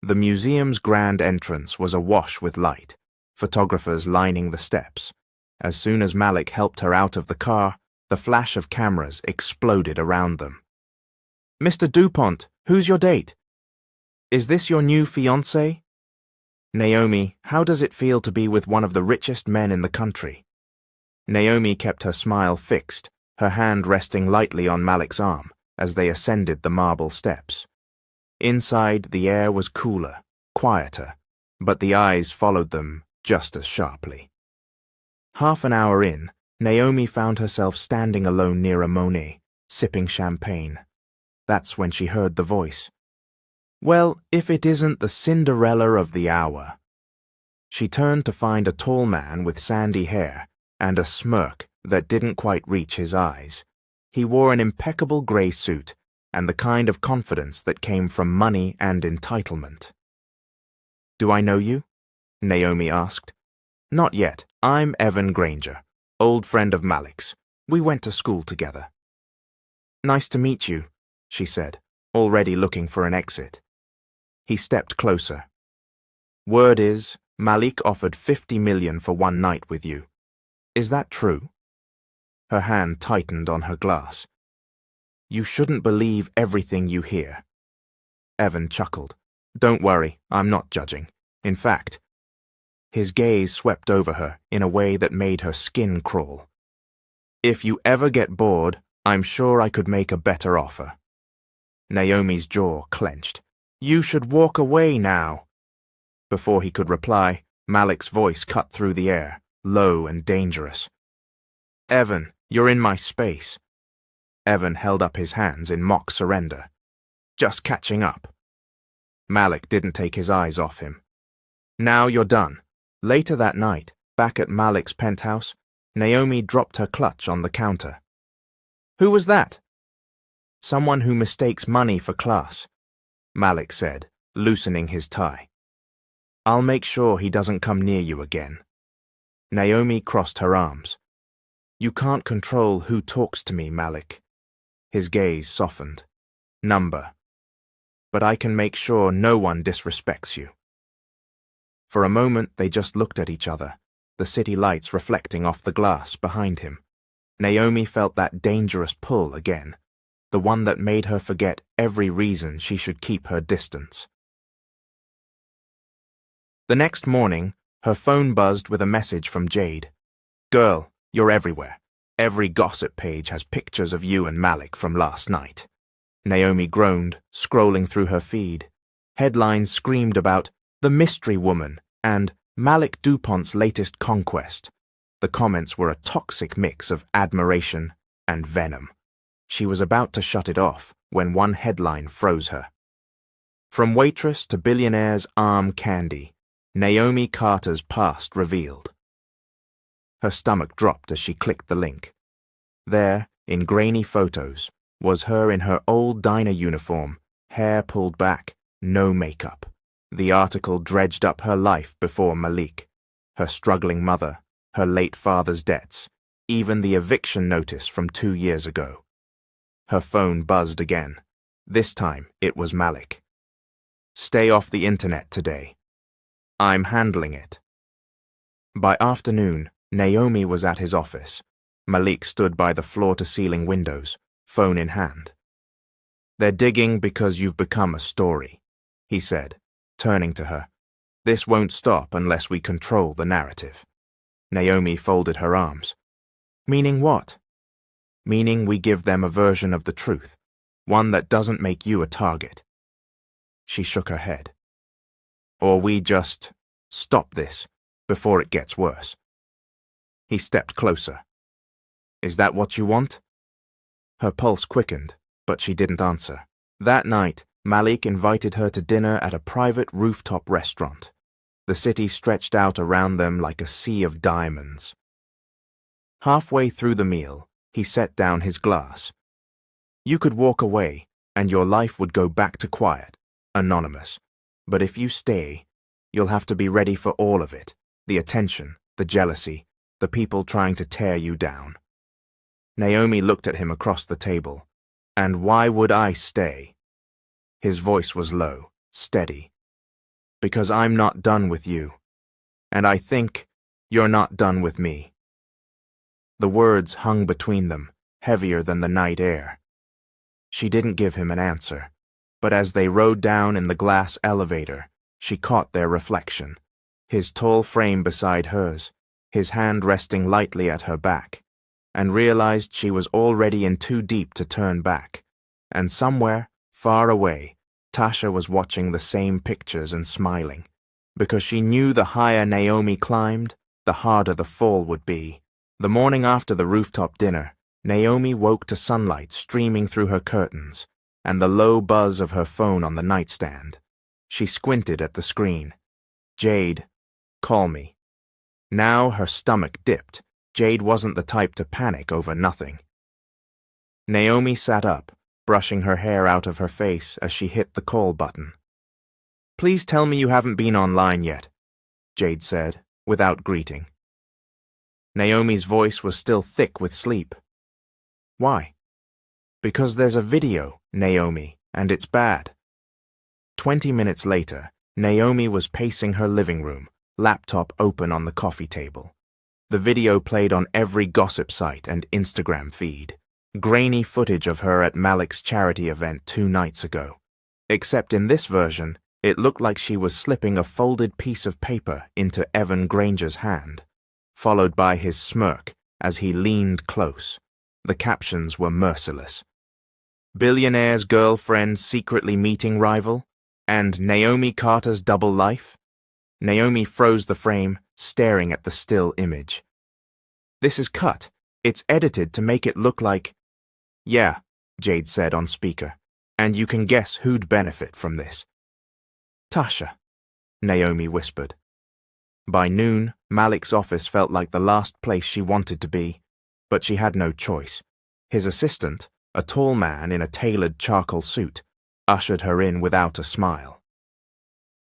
The museum's grand entrance was awash with light, photographers lining the steps. As soon as Malik helped her out of the car, the flash of cameras exploded around them. Mr. Dupont, who's your date? Is this your new fiancé? Naomi, how does it feel to be with one of the richest men in the country? Naomi kept her smile fixed, her hand resting lightly on Malik's arm as they ascended the marble steps. Inside, the air was cooler, quieter, but the eyes followed them just as sharply. Half an hour in, Naomi found herself standing alone near a Monet, sipping champagne. That's when she heard the voice. Well, if it isn't the Cinderella of the hour. She turned to find a tall man with sandy hair and a smirk that didn't quite reach his eyes. He wore an impeccable grey suit and the kind of confidence that came from money and entitlement. Do I know you? Naomi asked. Not yet. I'm Evan Granger, old friend of Malik's. We went to school together. Nice to meet you, she said, already looking for an exit. He stepped closer. Word is, Malik offered 50 million for one night with you. Is that true? Her hand tightened on her glass. You shouldn't believe everything you hear. Evan chuckled. Don't worry, I'm not judging. In fact, his gaze swept over her in a way that made her skin crawl. If you ever get bored, I'm sure I could make a better offer. Naomi's jaw clenched. You should walk away now. Before he could reply, Malik's voice cut through the air, low and dangerous. Evan, you're in my space. Evan held up his hands in mock surrender. Just catching up. Malik didn't take his eyes off him. Now you're done. Later that night, back at Malik's penthouse, Naomi dropped her clutch on the counter. Who was that? Someone who mistakes money for class, Malik said, loosening his tie. I'll make sure he doesn't come near you again. Naomi crossed her arms. You can't control who talks to me, Malik. His gaze softened. Number. But I can make sure no one disrespects you. For a moment, they just looked at each other, the city lights reflecting off the glass behind him. Naomi felt that dangerous pull again, the one that made her forget every reason she should keep her distance. The next morning, her phone buzzed with a message from Jade. Girl, you're everywhere. Every gossip page has pictures of you and Malik from last night. Naomi groaned, scrolling through her feed. Headlines screamed about The Mystery Woman and Malik Dupont's latest conquest. The comments were a toxic mix of admiration and venom. She was about to shut it off when one headline froze her. From waitress to billionaire's arm candy, Naomi Carter's past revealed. Her stomach dropped as she clicked the link. There, in grainy photos, was her in her old diner uniform, hair pulled back, no makeup. The article dredged up her life before Malik, her struggling mother, her late father's debts, even the eviction notice from 2 years ago. Her phone buzzed again. This time, it was Malik. Stay off the internet today. I'm handling it. By afternoon, Naomi was at his office. Malik stood by the floor-to-ceiling windows, phone in hand. They're digging because you've become a story, he said, turning to her. This won't stop unless we control the narrative. Naomi folded her arms. Meaning what? Meaning we give them a version of the truth, one that doesn't make you a target. She shook her head. Or we just stop this before it gets worse. He stepped closer. Is that what you want? Her pulse quickened, but she didn't answer. That night, Malik invited her to dinner at a private rooftop restaurant. The city stretched out around them like a sea of diamonds. Halfway through the meal, he set down his glass. You could walk away, and your life would go back to quiet, anonymous. But if you stay, you'll have to be ready for all of it, the attention, the jealousy, the people trying to tear you down. Naomi looked at him across the table. And why would I stay? His voice was low, steady. Because I'm not done with you. And I think you're not done with me. The words hung between them, heavier than the night air. She didn't give him an answer, but as they rode down in the glass elevator, she caught their reflection, his tall frame beside hers, his hand resting lightly at her back, and realized she was already in too deep to turn back, and somewhere, far away, Tasha was watching the same pictures and smiling, because she knew the higher Naomi climbed, the harder the fall would be. The morning after the rooftop dinner, Naomi woke to sunlight streaming through her curtains and the low buzz of her phone on the nightstand. She squinted at the screen. Jade, call me. Now her stomach dipped. Jade wasn't the type to panic over nothing. Naomi sat up, brushing her hair out of her face as she hit the call button. Please tell me you haven't been online yet, Jade said, without greeting. Naomi's voice was still thick with sleep. Why? Because there's a video, Naomi, and it's bad. 20 minutes later, Naomi was pacing her living room, laptop open on the coffee table. The video played on every gossip site and Instagram feed. Grainy footage of her at Malik's charity event 2 nights ago. Except in this version, it looked like she was slipping a folded piece of paper into Evan Granger's hand, followed by his smirk as he leaned close. The captions were merciless. Billionaire's girlfriend secretly meeting rival, and Naomi Carter's double life. Naomi froze the frame, staring at the still image. This is cut. It's edited to make it look like... Yeah, Jade said on speaker, and you can guess who'd benefit from this. Tasha, Naomi whispered. By noon, Malik's office felt like the last place she wanted to be, but she had no choice. His assistant, a tall man in a tailored charcoal suit, ushered her in without a smile.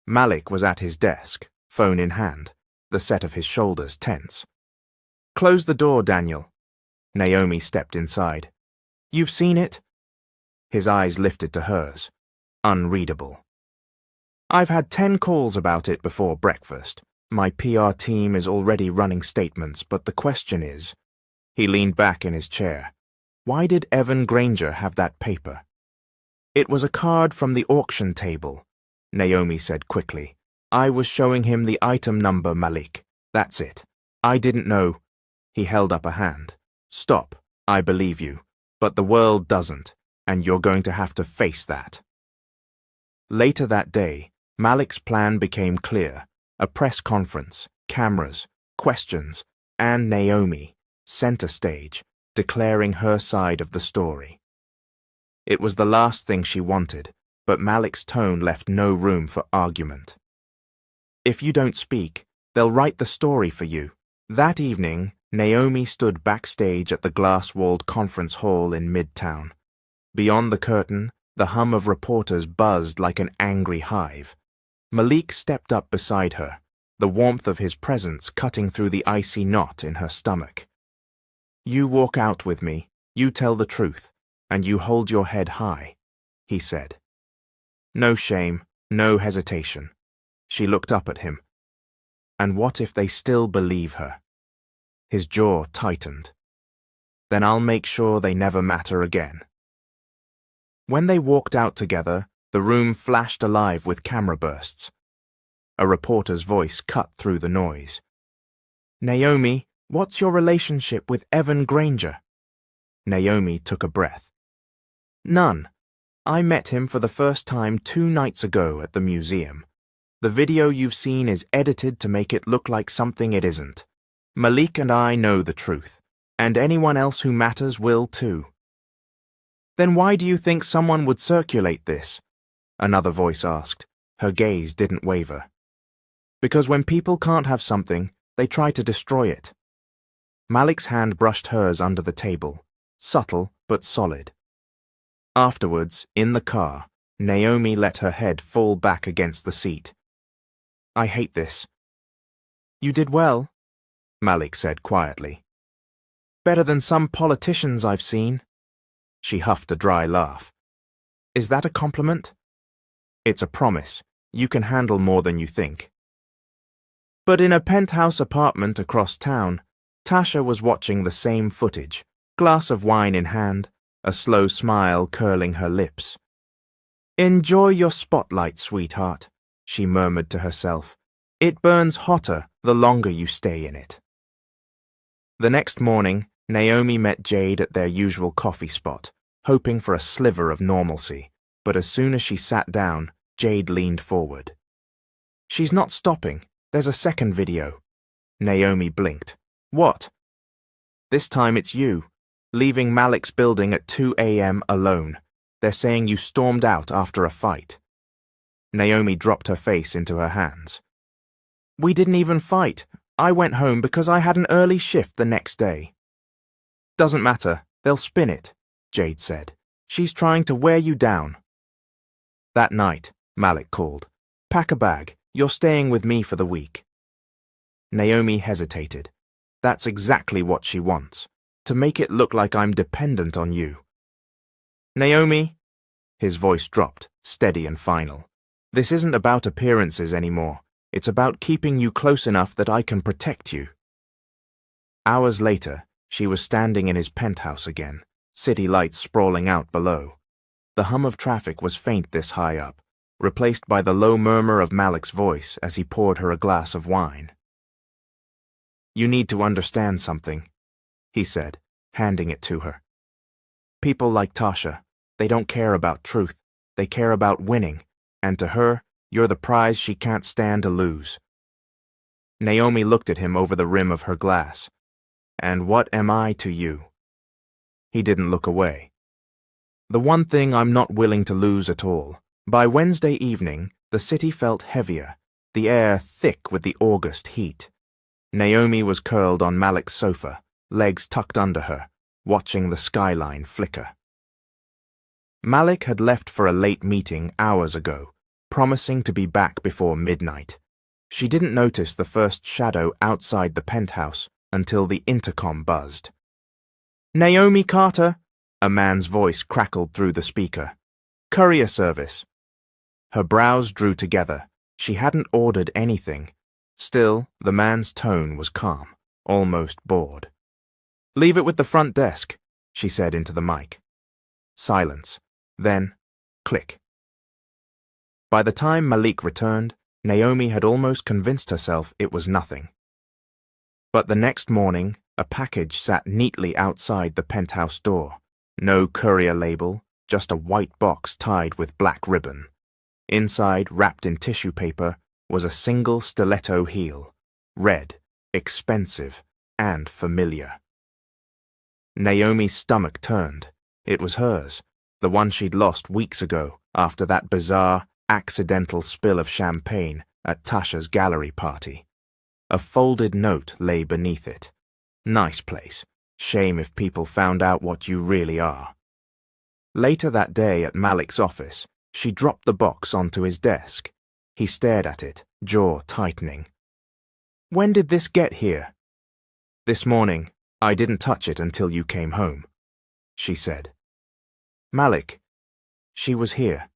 Malik was at his desk, phone in hand, the set of his shoulders tense. Close the door, Daniel. Naomi stepped inside. You've seen it? His eyes lifted to hers, unreadable. I've had 10 calls about it before breakfast. My PR team is already running statements, but the question is... He leaned back in his chair. Why did Evan Granger have that paper? It was a card from the auction table, Naomi said quickly. I was showing him the item number, Malik. That's it. I didn't know. He held up a hand. Stop. I believe you. But the world doesn't, and you're going to have to face that. Later that day, Malik's plan became clear. A press conference, cameras, questions, and Naomi, center stage, declaring her side of the story. It was the last thing she wanted, but Malik's tone left no room for argument. If you don't speak, they'll write the story for you. That evening, Naomi stood backstage at the glass-walled conference hall in Midtown. Beyond the curtain, the hum of reporters buzzed like an angry hive. Malik stepped up beside her, the warmth of his presence cutting through the icy knot in her stomach. You walk out with me, you tell the truth, and you hold your head high, he said. No shame, no hesitation. She looked up at him. And what if they still believe her? His jaw tightened. Then I'll make sure they never matter again. When they walked out together, the room flashed alive with camera bursts. A reporter's voice cut through the noise. Naomi, what's your relationship with Evan Granger? Naomi took a breath. None. I met him for the first time 2 nights ago at the museum. The video you've seen is edited to make it look like something it isn't. Malik and I know the truth, and anyone else who matters will too. Then why do you think someone would circulate this? Another voice asked. Her gaze didn't waver. Because when people can't have something, they try to destroy it. Malik's hand brushed hers under the table, subtle but solid. Afterwards, in the car, Naomi let her head fall back against the seat. I hate this. You did well, Malik said quietly. Better than some politicians I've seen." She huffed a dry laugh. "Is that a compliment?" "It's a promise. You can handle more than you think." But in a penthouse apartment across town, Tasha was watching the same footage, glass of wine in hand, a slow smile curling her lips. "Enjoy your spotlight, sweetheart," she murmured to herself. "It burns hotter the longer you stay in it." The next morning, Naomi met Jade at their usual coffee spot, hoping for a sliver of normalcy, but as soon as she sat down, Jade leaned forward. "She's not stopping. There's a second video." Naomi blinked. "What?" "This time it's you, leaving Malik's building at 2 a.m. alone. They're saying you stormed out after a fight." Naomi dropped her face into her hands. "We didn't even fight. I went home because I had an early shift the next day." "Doesn't matter. They'll spin it," Jade said. "She's trying to wear you down." That night, Malik called. "Pack a bag. You're staying with me for the week." Naomi hesitated. That's exactly what she wants, to make it look like I'm dependent on you. "Naomi," his voice dropped, steady and final. "This isn't about appearances anymore. It's about keeping you close enough that I can protect you." Hours later, she was standing in his penthouse again, city lights sprawling out below. The hum of traffic was faint this high up, replaced by the low murmur of Malik's voice as he poured her a glass of wine. "You need to understand something," he said, handing it to her. "People like Tasha, they don't care about truth. They care about winning, and to her, you're the prize she can't stand to lose." Naomi looked at him over the rim of her glass. "And what am I to you?" He didn't look away. "The one thing I'm not willing to lose at all." By Wednesday evening, the city felt heavier, the air thick with the August heat. Naomi was curled on Malik's sofa, legs tucked under her, watching the skyline flicker. Malik had left for a late meeting hours ago, promising to be back before midnight. She didn't notice the first shadow outside the penthouse until the intercom buzzed. "Naomi Carter," a man's voice crackled through the speaker. "Courier service." Her brows drew together. She hadn't ordered anything. Still, the man's tone was calm, almost bored. "Leave it with the front desk," she said into the mic. Silence. Then, click. By the time Malik returned, Naomi had almost convinced herself it was nothing. But the next morning, a package sat neatly outside the penthouse door. No courier label, just a white box tied with black ribbon. Inside, wrapped in tissue paper, was a single stiletto heel. Red, expensive, and familiar. Naomi's stomach turned. It was hers, the one she'd lost weeks ago after that bizarre, accidental spill of champagne at Tasha's gallery party. A folded note lay beneath it. "Nice place. Shame if people found out what you really are." Later that day at Malik's office, she dropped the box onto his desk. He stared at it, jaw tightening. "When did this get here?" "This morning. I didn't touch it until you came home," she said. "Malik." "She was here."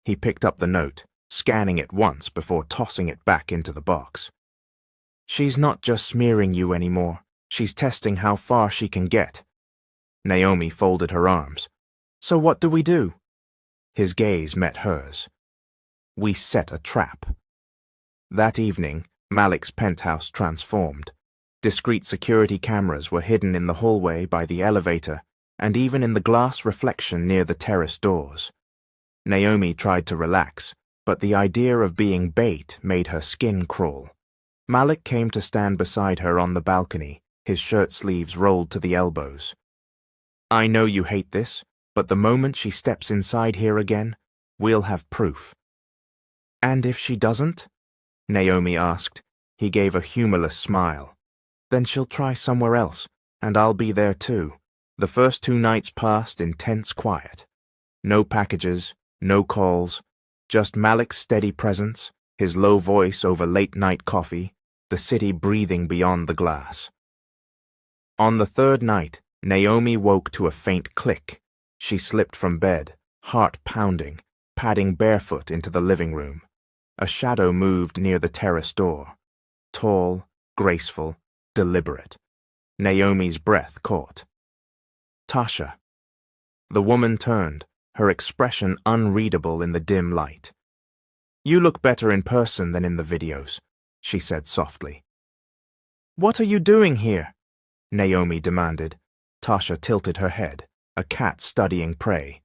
He picked up the note, scanning it once before tossing it back into the box. "She's not just smearing you anymore. She's testing how far she can get." Naomi folded her arms. "So what do we do?" His gaze met hers. "We set a trap." That evening, Malik's penthouse transformed. Discreet security cameras were hidden in the hallway by the elevator and even in the glass reflection near the terrace doors. Naomi tried to relax, but the idea of being bait made her skin crawl. Malik came to stand beside her on the balcony, his shirt sleeves rolled to the elbows. "I know you hate this, but the moment she steps inside here again, we'll have proof." "And if she doesn't?" Naomi asked. He gave a humorless smile. "Then she'll try somewhere else, and I'll be there too." The first 2 nights passed in tense quiet. No packages, no calls, just Malik's steady presence, his low voice over late-night coffee, the city breathing beyond the glass. On the third night, Naomi woke to a faint click. She slipped from bed, heart pounding, padding barefoot into the living room. A shadow moved near the terrace door. Tall, graceful, deliberate. Naomi's breath caught. Tasha. The woman turned, her expression unreadable in the dim light. "You look better in person than in the videos," she said softly. "What are you doing here?" Naomi demanded. Tasha tilted her head, a cat studying prey.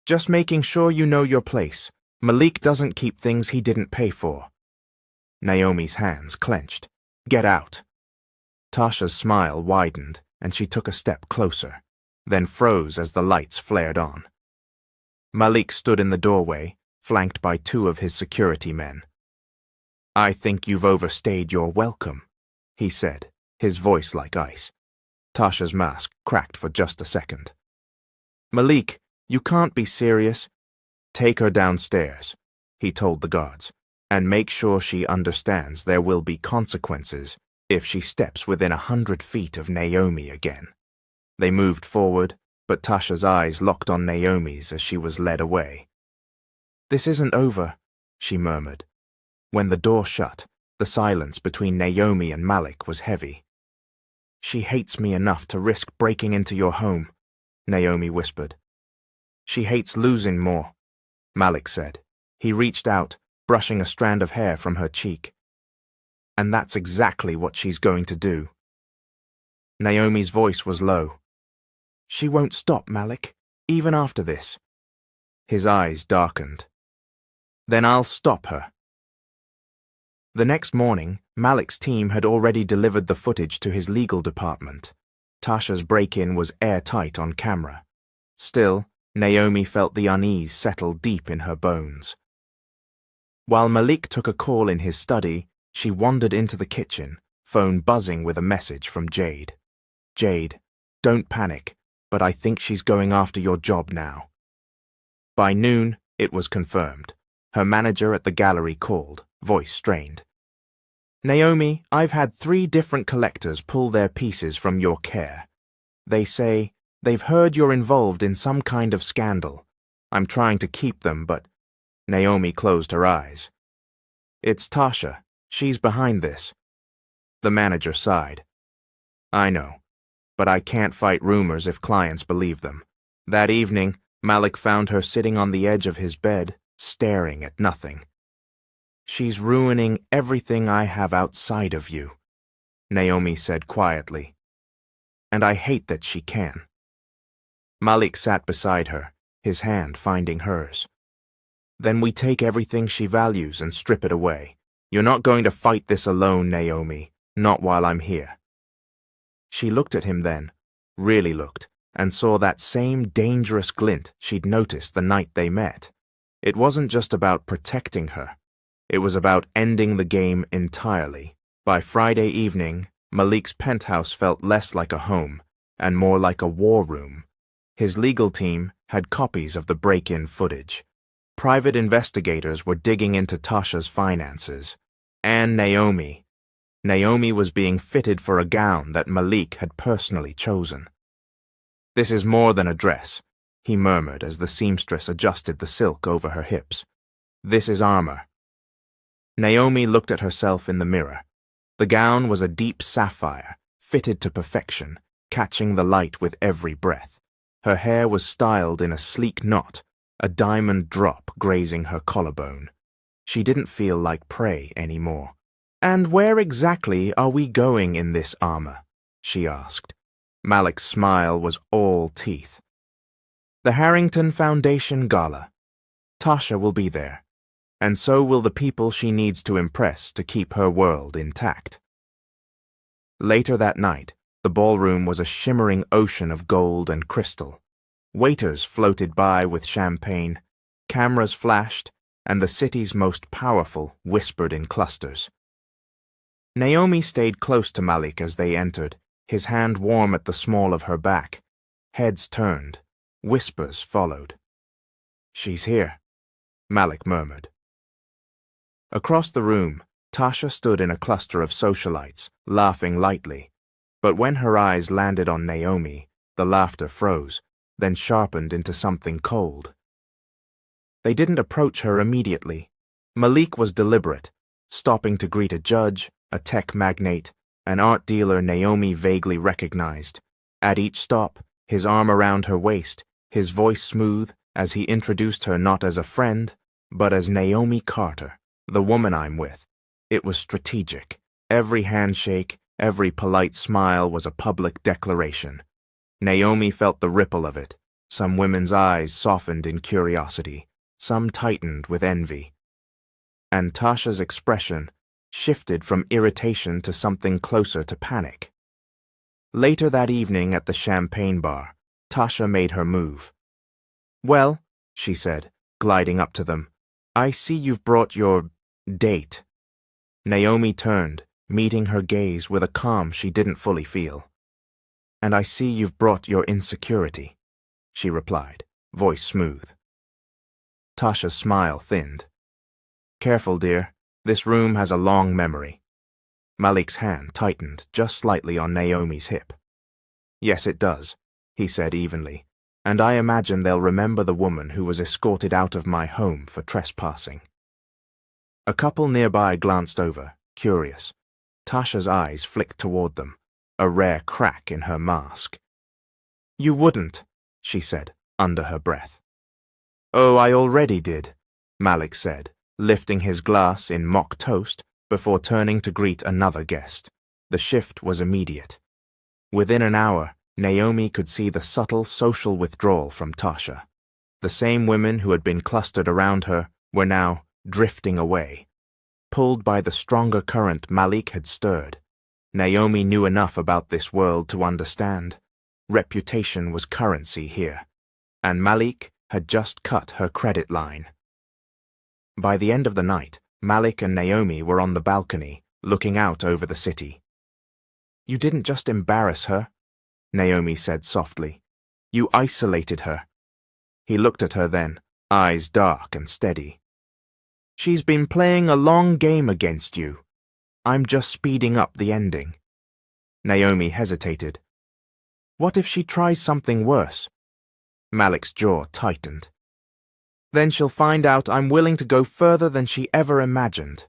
"Just making sure you know your place. Malik doesn't keep things he didn't pay for." Naomi's hands clenched. "Get out." Tasha's smile widened, and she took a step closer, then froze as the lights flared on. Malik stood in the doorway, flanked by two of his security men. "I think you've overstayed your welcome," he said, his voice like ice. Tasha's mask cracked for just a second. "Malik, you can't be serious." "Take her downstairs," he told the guards, "and make sure she understands there will be consequences if she steps within 100 feet of Naomi again." They moved forward, but Tasha's eyes locked on Naomi's as she was led away. "This isn't over," she murmured. When the door shut, the silence between Naomi and Malik was heavy. "She hates me enough to risk breaking into your home," Naomi whispered. "She hates losing more," Malik said. He reached out, brushing a strand of hair from her cheek. "And that's exactly what she's going to do." Naomi's voice was low. "She won't stop, Malik, even after this." His eyes darkened. "Then I'll stop her." The next morning, Malik's team had already delivered the footage to his legal department. Tasha's break-in was airtight on camera. Still, Naomi felt the unease settle deep in her bones. While Malik took a call in his study, she wandered into the kitchen, phone buzzing with a message from Jade. "Jade, don't panic, but I think she's going after your job now." By noon, it was confirmed. Her manager at the gallery called, voice strained. "Naomi, I've had 3 different collectors pull their pieces from your care. They say they've heard you're involved in some kind of scandal. I'm trying to keep them, but..." Naomi closed her eyes. "It's Tasha. She's behind this." The manager sighed. "I know, but I can't fight rumors if clients believe them." That evening, Malik found her sitting on the edge of his bed, staring at nothing. "She's ruining everything I have outside of you," Naomi said quietly. "And I hate that she can." Malik sat beside her, his hand finding hers. "Then we take everything she values and strip it away. You're not going to fight this alone, Naomi, not while I'm here." She looked at him then, really looked, and saw that same dangerous glint she'd noticed the night they met. It wasn't just about protecting her. It was about ending the game entirely. By Friday evening, Malik's penthouse felt less like a home and more like a war room. His legal team had copies of the break-in footage. Private investigators were digging into Tasha's finances. And Naomi. Naomi was being fitted for a gown that Malik had personally chosen. "This is more than a dress," he murmured as the seamstress adjusted the silk over her hips. "This is armor." Naomi looked at herself in the mirror. The gown was a deep sapphire, fitted to perfection, catching the light with every breath. Her hair was styled in a sleek knot, a diamond drop grazing her collarbone. She didn't feel like prey anymore. "And where exactly are we going in this armor?" she asked. Malik's smile was all teeth. "The Harrington Foundation Gala. Tasha will be there, and so will the people she needs to impress to keep her world intact." Later that night, the ballroom was a shimmering ocean of gold and crystal. Waiters floated by with champagne, cameras flashed, and the city's most powerful whispered in clusters. Naomi stayed close to Malik as they entered, his hand warm at the small of her back. Heads turned. Whispers followed. "She's here," Malik murmured. Across the room, Tasha stood in a cluster of socialites, laughing lightly. But when her eyes landed on Naomi, the laughter froze, then sharpened into something cold. They didn't approach her immediately. Malik was deliberate, stopping to greet a judge, a tech magnate, an art dealer Naomi vaguely recognized. At each stop, his arm around her waist, his voice smooth as he introduced her not as a friend, but as Naomi Carter, the woman I'm with. It was strategic. Every handshake, every polite smile was a public declaration. Naomi felt the ripple of it. Some women's eyes softened in curiosity, some tightened with envy. And Tasha's expression shifted from irritation to something closer to panic. Later that evening at the champagne bar, Tasha made her move. "Well," she said, gliding up to them, "I see you've brought your date." Naomi turned, meeting her gaze with a calm she didn't fully feel. "And I see you've brought your insecurity," she replied, voice smooth. Tasha's smile thinned. "Careful, dear. This room has a long memory." Malik's hand tightened just slightly on Naomi's hip. "Yes, it does," he said evenly, "and I imagine they'll remember the woman who was escorted out of my home for trespassing." A couple nearby glanced over, curious. Tasha's eyes flicked toward them, a rare crack in her mask. "You wouldn't," she said, under her breath. "Oh, I already did," Malik said, lifting his glass in mock toast before turning to greet another guest. The shift was immediate. Within an hour, Naomi could see the subtle social withdrawal from Tasha. The same women who had been clustered around her were now drifting away. Pulled by the stronger current Malik had stirred, Naomi knew enough about this world to understand. Reputation was currency here, and Malik had just cut her credit line. By the end of the night, Malik and Naomi were on the balcony, looking out over the city. "You didn't just embarrass her," Naomi said softly. "You isolated her." He looked at her then, eyes dark and steady. "She's been playing a long game against you. I'm just speeding up the ending." Naomi hesitated. "What if she tries something worse?" Malik's jaw tightened. "Then she'll find out I'm willing to go further than she ever imagined."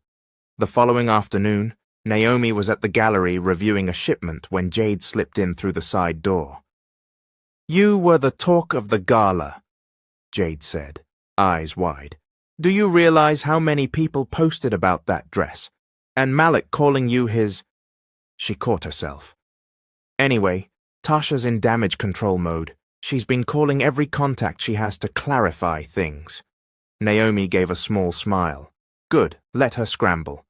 The following afternoon, Naomi was at the gallery reviewing a shipment when Jade slipped in through the side door. "You were the talk of the gala," Jade said, eyes wide. "Do you realize how many people posted about that dress? And Malik calling you his—" She caught herself. "Anyway, Tasha's in damage control mode. She's been calling every contact she has to clarify things." Naomi gave a small smile. Good, let her scramble.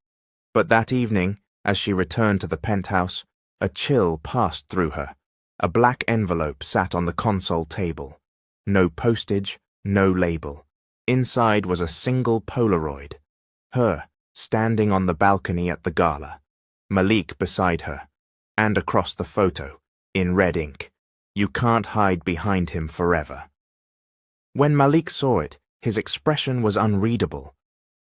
But that evening, as she returned to the penthouse, a chill passed through her. A black envelope sat on the console table. No postage, no label. Inside was a single Polaroid. Her, standing on the balcony at the gala. Malik beside her. And across the photo, in red ink, "You can't hide behind him forever." When Malik saw it, his expression was unreadable.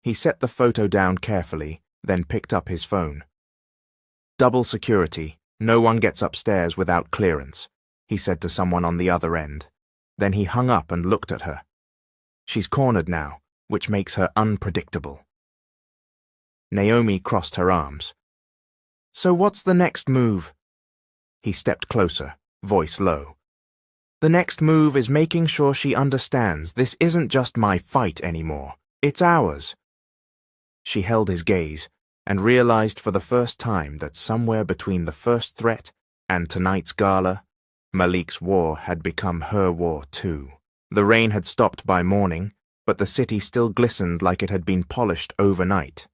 He set the photo down carefully, then picked up his phone. "Double security. No one gets upstairs without clearance," he said to someone on the other end. Then he hung up and looked at her. She's cornered now, which makes her unpredictable. Naomi crossed her arms. "So what's the next move?" He stepped closer, voice low. "The next move is making sure she understands this isn't just my fight anymore. It's ours." She held his gaze and realized for the first time that somewhere between the first threat and tonight's gala, Malik's war had become her war too. The rain had stopped by morning, but the city still glistened like it had been polished overnight.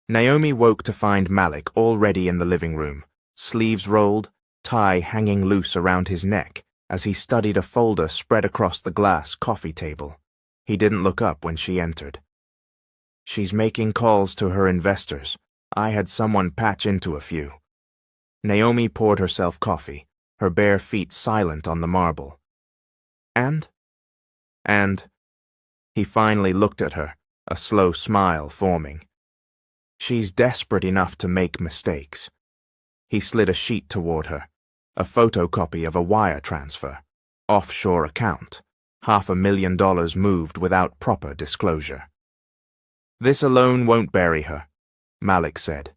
Naomi woke to find Malik already in the living room, sleeves rolled, tie hanging loose around his neck as he studied a folder spread across the glass coffee table. He didn't look up when she entered. "She's making calls to her investors. I had someone patch into a few." Naomi poured herself coffee, her bare feet silent on the marble. And he finally looked at her, a slow smile forming. "She's desperate enough to make mistakes." He slid a sheet toward her, a photocopy of a wire transfer, offshore account, $500,000 moved without proper disclosure. This alone won't bury her, Malik said.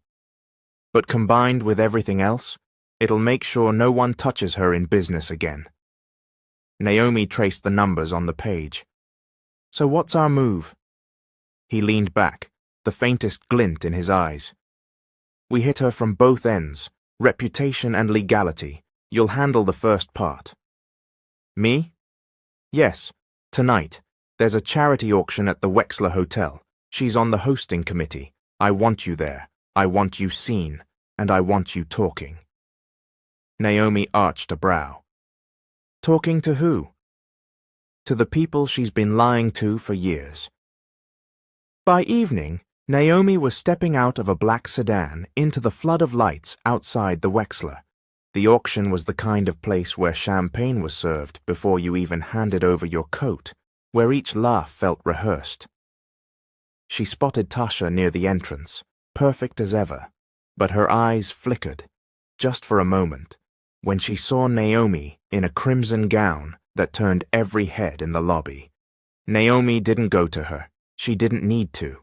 But combined with everything else, it'll make sure no one touches her in business again. Naomi traced the numbers on the page. So what's our move? He leaned back, the faintest glint in his eyes. We hit her from both ends, reputation and legality. You'll handle the first part. Me? Yes, tonight. There's a charity auction at the Wexler Hotel. She's on the hosting committee. I want you there. I want you seen. And I want you talking. Naomi arched a brow. Talking to who? To the people she's been lying to for years. By evening, Naomi was stepping out of a black sedan into the flood of lights outside the Wexler. The auction was the kind of place where champagne was served before you even handed over your coat, where each laugh felt rehearsed. She spotted Tasha near the entrance, perfect as ever, but her eyes flickered, just for a moment, when she saw Naomi in a crimson gown that turned every head in the lobby. Naomi didn't go to her. She didn't need to.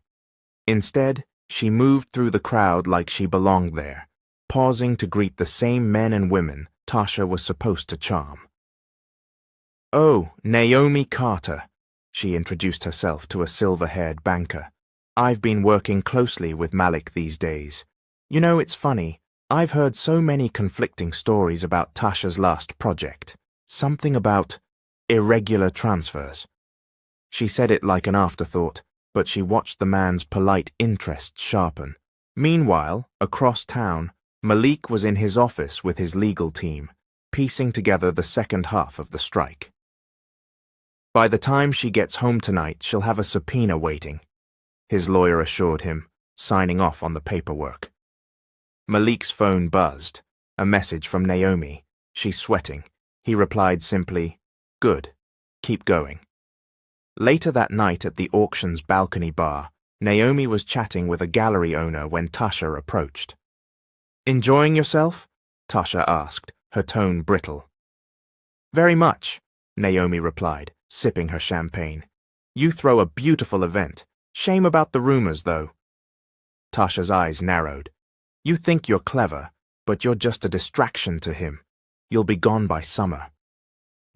Instead, she moved through the crowd like she belonged there, pausing to greet the same men and women Tasha was supposed to charm. Oh, Naomi Carter, she introduced herself to a silver-haired banker. I've been working closely with Malik these days. You know, it's funny. I've heard so many conflicting stories about Tasha's last project. Something about irregular transfers. She said it like an afterthought, but she watched the man's polite interest sharpen. Meanwhile, across town, Malik was in his office with his legal team, piecing together the second half of the strike. By the time she gets home tonight, she'll have a subpoena waiting, his lawyer assured him, signing off on the paperwork. Malik's phone buzzed. A message from Naomi. She's sweating. He replied simply, Good. Keep going. Later that night at the auction's balcony bar, Naomi was chatting with a gallery owner when Tasha approached. Enjoying yourself? Tasha asked, her tone brittle. Very much, Naomi replied, sipping her champagne. You throw a beautiful event. Shame about the rumors, though. Tasha's eyes narrowed. You think you're clever, but you're just a distraction to him. You'll be gone by summer.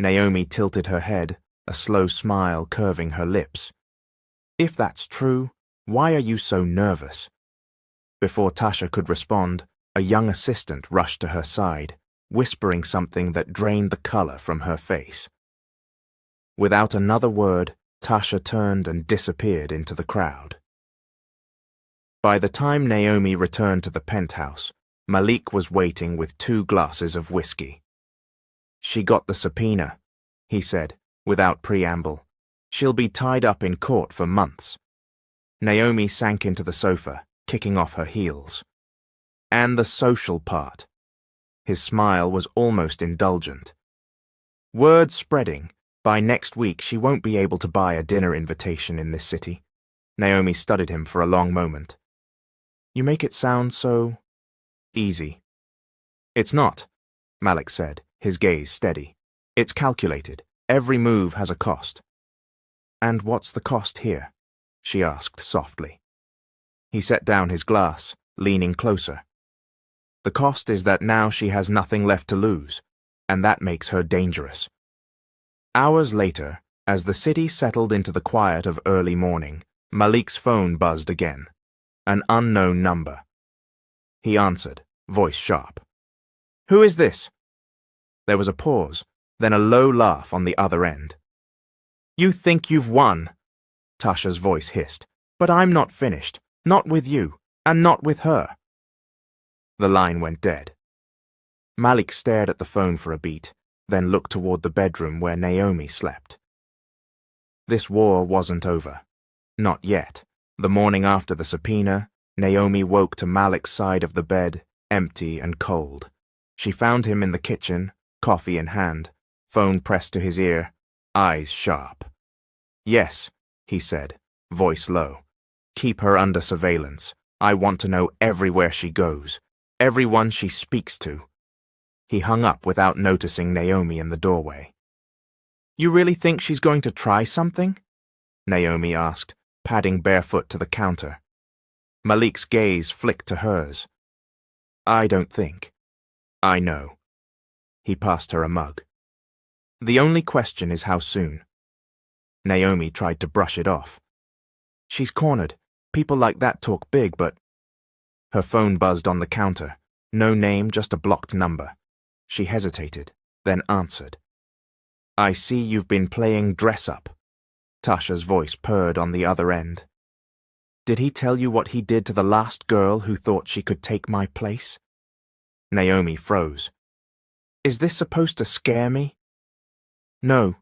Naomi tilted her head, a slow smile curving her lips. If that's true, why are you so nervous? Before Tasha could respond, a young assistant rushed to her side, whispering something that drained the color from her face. Without another word, Tasha turned and disappeared into the crowd. By the time Naomi returned to the penthouse, Malik was waiting with 2 glasses of whiskey. She got the subpoena, he said, without preamble. She'll be tied up in court for months. Naomi sank into the sofa, kicking off her heels. And the social part. His smile was almost indulgent. Word spreading. By next week, she won't be able to buy a dinner invitation in this city. Naomi studied him for a long moment. You make it sound so easy. It's not, Malik said, his gaze steady. It's calculated. Every move has a cost. And what's the cost here? She asked softly. He set down his glass, leaning closer. The cost is that now she has nothing left to lose, and that makes her dangerous. Hours later, as the city settled into the quiet of early morning, Malik's phone buzzed again. An unknown number. He answered, voice sharp. Who is this? There was a pause, then a low laugh on the other end. You think you've won, Tasha's voice hissed, but I'm not finished, not with you, and not with her. The line went dead. Malik stared at the phone for a beat, then looked toward the bedroom where Naomi slept. This war wasn't over. Not yet. The morning after the subpoena, Naomi woke to Malik's side of the bed, empty and cold. She found him in the kitchen, coffee in hand, phone pressed to his ear, eyes sharp. Yes, he said, voice low. Keep her under surveillance. I want to know everywhere she goes. Everyone she speaks to. He hung up without noticing Naomi in the doorway. You really think she's going to try something? Naomi asked, padding barefoot to the counter. Malik's gaze flicked to hers. I don't think. I know. He passed her a mug. The only question is how soon. Naomi tried to brush it off. She's cornered. People like that talk big, but... Her phone buzzed on the counter. No name, just a blocked number. She hesitated, then answered. I see you've been playing dress-up. Tasha's voice purred on the other end. Did he tell you what he did to the last girl who thought she could take my place? Naomi froze. Is this supposed to scare me? No,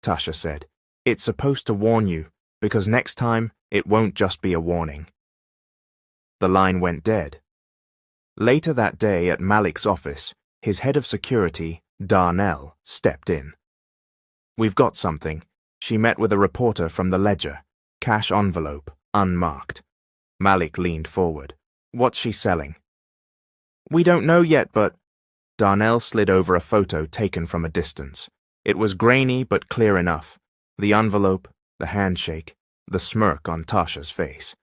Tasha said. It's supposed to warn you, because next time it won't just be a warning. The line went dead. Later that day at Malik's office, his head of security, Darnell, stepped in. We've got something. She met with a reporter from the Ledger. Cash envelope, unmarked. Malik leaned forward. What's she selling? We don't know yet, but... Darnell slid over a photo taken from a distance. It was grainy but clear enough. The envelope, the handshake, the smirk on Tasha's face.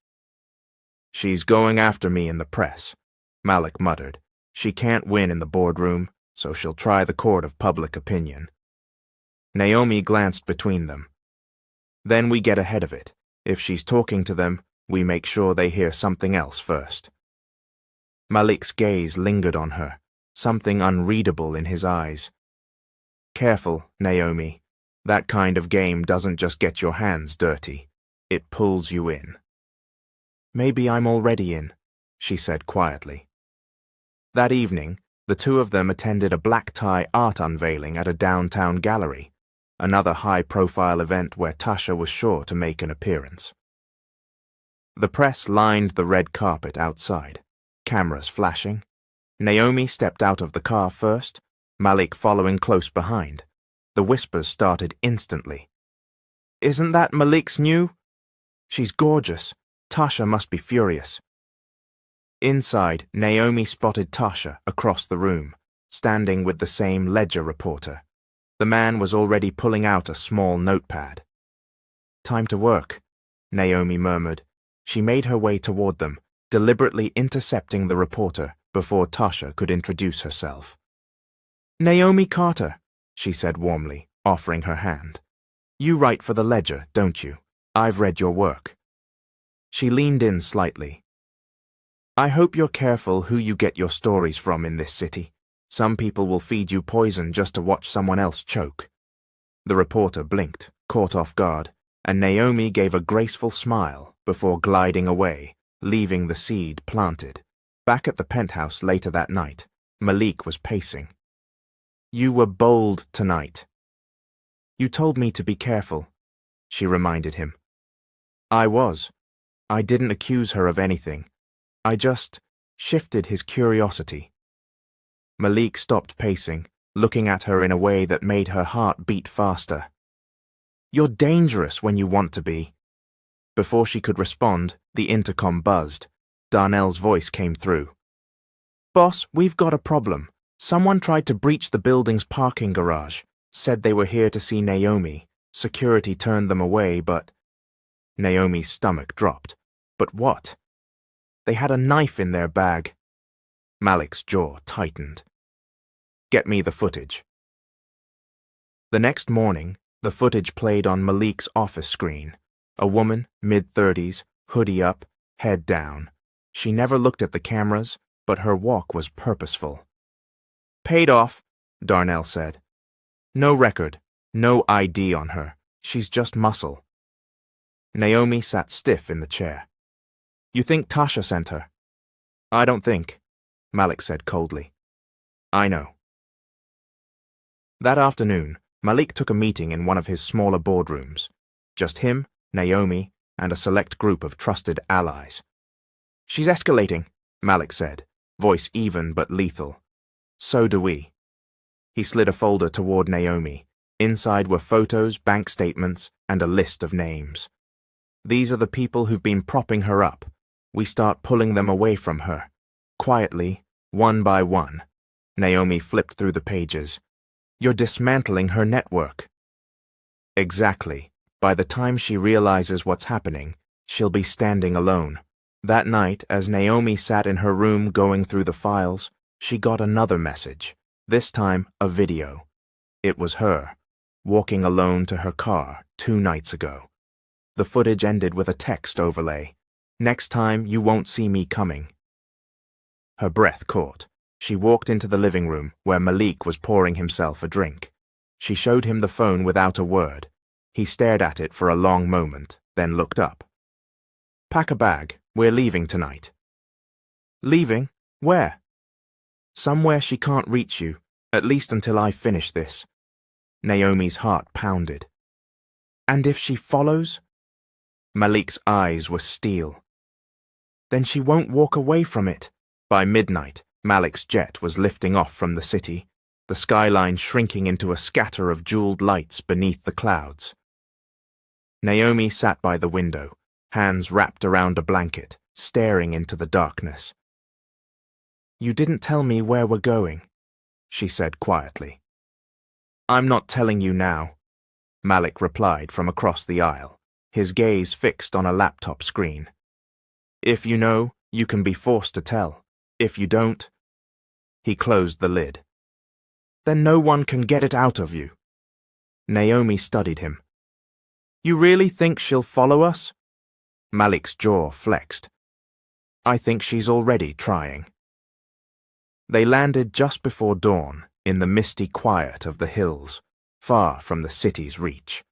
She's going after me in the press, Malik muttered. She can't win in the boardroom, so she'll try the court of public opinion. Naomi glanced between them. Then we get ahead of it. If she's talking to them, we make sure they hear something else first. Malik's gaze lingered on her, something unreadable in his eyes. Careful, Naomi. That kind of game doesn't just get your hands dirty. It pulls you in. Maybe I'm already in, she said quietly. That evening, the two of them attended a black-tie art unveiling at a downtown gallery, another high-profile event where Tasha was sure to make an appearance. The press lined the red carpet outside, cameras flashing. Naomi stepped out of the car first, Malik following close behind. The whispers started instantly. Isn't that Malik's new? She's gorgeous. Tasha must be furious. Inside, Naomi spotted Tasha across the room, standing with the same Ledger reporter. The man was already pulling out a small notepad. Time to work, Naomi murmured. She made her way toward them, deliberately intercepting the reporter before Tasha could introduce herself. Naomi Carter, she said warmly, offering her hand. You write for the Ledger, don't you? I've read your work. She leaned in slightly. I hope you're careful who you get your stories from in this city. Some people will feed you poison just to watch someone else choke. The reporter blinked, caught off guard, and Naomi gave a graceful smile before gliding away, leaving the seed planted. Back at the penthouse later that night, Malik was pacing. You were bold tonight. You told me to be careful, she reminded him. I was. I didn't accuse her of anything. I just shifted his curiosity. Malik stopped pacing, looking at her in a way that made her heart beat faster. You're dangerous when you want to be. Before she could respond, the intercom buzzed. Darnell's voice came through. Boss, we've got a problem. Someone tried to breach the building's parking garage, said they were here to see Naomi. Security turned them away, but... Naomi's stomach dropped. But what? They had a knife in their bag. Malik's jaw tightened. Get me the footage. The next morning, the footage played on Malik's office screen. A woman, mid-30s, hoodie up, head down. She never looked at the cameras, but her walk was purposeful. Paid off, Darnell said. No record, no ID on her. She's just muscle. Naomi sat stiff in the chair. You think Tasha sent her? I don't think, Malik said coldly. I know. That afternoon, Malik took a meeting in one of his smaller boardrooms. Just him, Naomi, and a select group of trusted allies. She's escalating, Malik said, voice even but lethal. So do we. He slid a folder toward Naomi. Inside were photos, bank statements, and a list of names. These are the people who've been propping her up. We start pulling them away from her. Quietly, one by one. Naomi flipped through the pages. You're dismantling her network. Exactly. By the time she realizes what's happening, she'll be standing alone. That night, as Naomi sat in her room going through the files, she got another message, this time a video. It was her, walking alone to her car 2 nights ago. The footage ended with a text overlay. Next time, you won't see me coming. Her breath caught. She walked into the living room where Malik was pouring himself a drink. She showed him the phone without a word. He stared at it for a long moment, then looked up. Pack a bag. We're leaving tonight. Leaving? Where? Somewhere she can't reach you, at least until I finish this. Naomi's heart pounded. And if she follows? Malik's eyes were steel. Then she won't walk away from it. By midnight, Malik's jet was lifting off from the city, the skyline shrinking into a scatter of jeweled lights beneath the clouds. Naomi sat by the window, hands wrapped around a blanket, staring into the darkness. You didn't tell me where we're going, she said quietly. I'm not telling you now, Malik replied from across the aisle, his gaze fixed on a laptop screen. If you know, you can be forced to tell. If you don't... He closed the lid. Then no one can get it out of you. Naomi studied him. You really think she'll follow us? Malik's jaw flexed. I think she's already trying. They landed just before dawn in the misty quiet of the hills, far from the city's reach.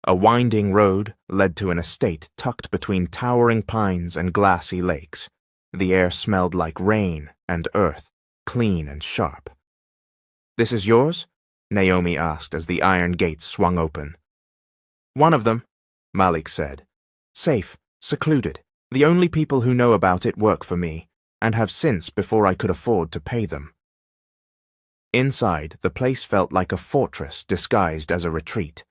A winding road led to an estate tucked between towering pines and glassy lakes. The air smelled like rain and earth, clean and sharp. This is yours? Naomi asked as the iron gates swung open. One of them, Malik said. Safe, secluded. The only people who know about it work for me, and have since before I could afford to pay them. Inside, the place felt like a fortress disguised as a retreat.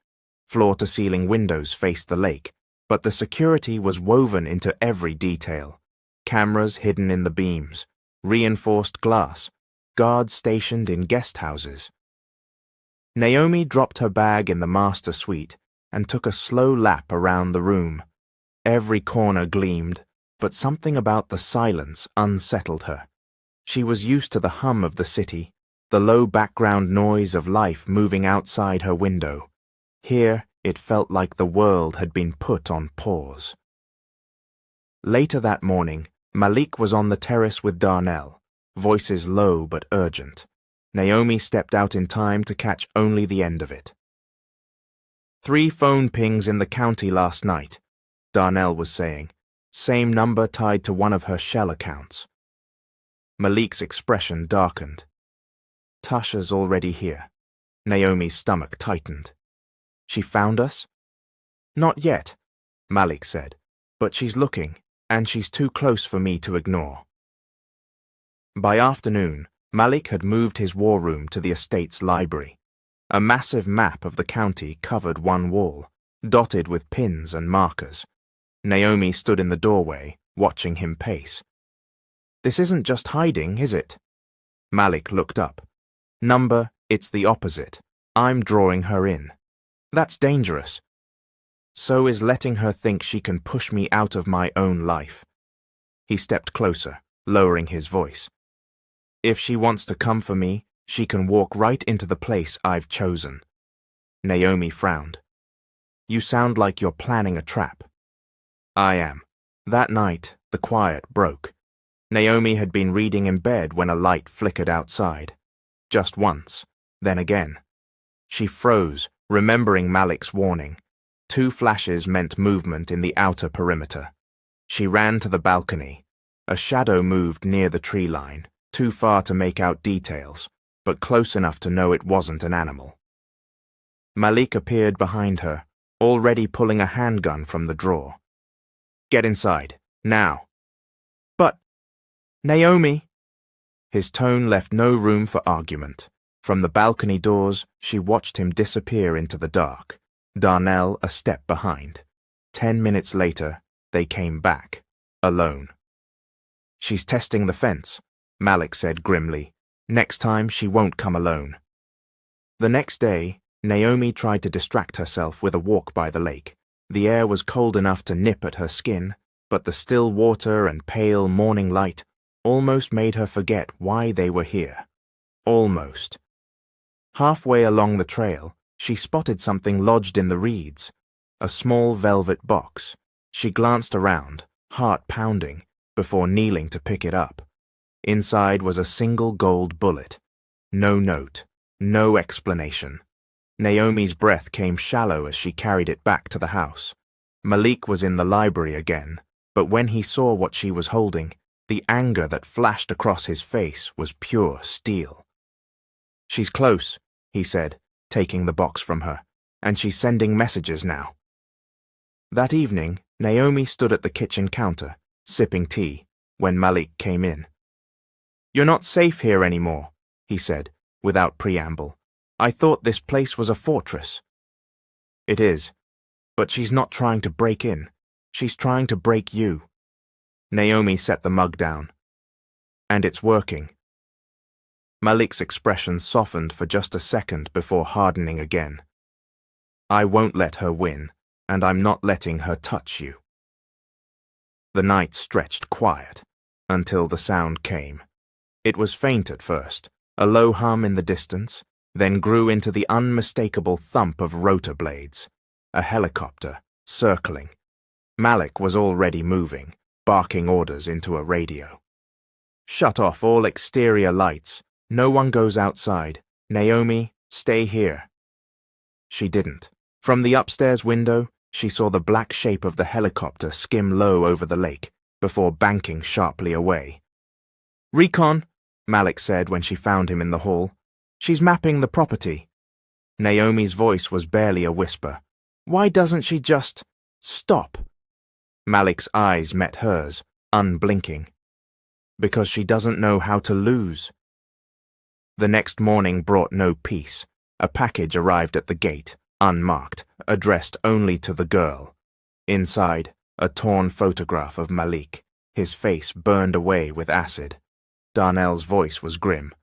Floor-to-ceiling windows faced the lake, but the security was woven into every detail. Cameras hidden in the beams, reinforced glass, guards stationed in guest houses. Naomi dropped her bag in the master suite and took a slow lap around the room. Every corner gleamed, but something about the silence unsettled her. She was used to the hum of the city, the low background noise of life moving outside her window. Here, it felt like the world had been put on pause. Later that morning, Malik was on the terrace with Darnell, voices low but urgent. Naomi stepped out in time to catch only the end of it. 3 phone pings in the county last night, Darnell was saying. Same number tied to one of her Shell accounts. Malik's expression darkened. Tasha's already here. Naomi's stomach tightened. She found us? Not yet, Malik said, but she's looking, and she's too close for me to ignore. By afternoon, Malik had moved his war room to the estate's library. A massive map of the county covered one wall, dotted with pins and markers. Naomi stood in the doorway, watching him pace. This isn't just hiding, is it? Malik looked up. Number, it's the opposite. I'm drawing her in. That's dangerous. So is letting her think she can push me out of my own life. He stepped closer, lowering his voice. If she wants to come for me, she can walk right into the place I've chosen. Naomi frowned. You sound like you're planning a trap. I am. That night, the quiet broke. Naomi had been reading in bed when a light flickered outside. Just once, then again. She froze, remembering Malik's warning. 2 flashes meant movement in the outer perimeter. She ran to the balcony. A shadow moved near the tree line, too far to make out details, but close enough to know it wasn't an animal. Malik appeared behind her, already pulling a handgun from the drawer. Get inside, now. But, Naomi! His tone left no room for argument. From the balcony doors, she watched him disappear into the dark, Darnell a step behind. 10 minutes later, they came back, alone. She's testing the fence, Malik said grimly. Next time she won't come alone. The next day, Naomi tried to distract herself with a walk by the lake. The air was cold enough to nip at her skin, but the still water and pale morning light almost made her forget why they were here. Almost. Halfway along the trail, she spotted something lodged in the reeds. A small velvet box. She glanced around, heart pounding, before kneeling to pick it up. Inside was a single gold bullet. No note, no explanation. Naomi's breath came shallow as she carried it back to the house. Malik was in the library again, but when he saw what she was holding, the anger that flashed across his face was pure steel. "She's close," he said, taking the box from her, "and she's sending messages now." That evening, Naomi stood at the kitchen counter, sipping tea, when Malik came in. "You're not safe here anymore," he said, without preamble. "I thought this place was a fortress." "It is, but she's not trying to break in. She's trying to break you." Naomi set the mug down. "And it's working." Malik's expression softened for just a second before hardening again. "I won't let her win, and I'm not letting her touch you." The night stretched quiet until the sound came. It was faint at first, a low hum in the distance, then grew into the unmistakable thump of rotor blades. A helicopter, circling. Malik was already moving, barking orders into a radio. "Shut off all exterior lights. No one goes outside. Naomi, stay here." She didn't. From the upstairs window, she saw the black shape of the helicopter skim low over the lake, before banking sharply away. "Recon," Malik said when she found him in the hall. "She's mapping the property." Naomi's voice was barely a whisper. "Why doesn't she just stop?" Malik's eyes met hers, unblinking. "Because she doesn't know how to lose." The next morning brought no peace. A package arrived at the gate, unmarked, addressed only to the girl. Inside, a torn photograph of Malik, his face burned away with acid. Darnell's voice was grim.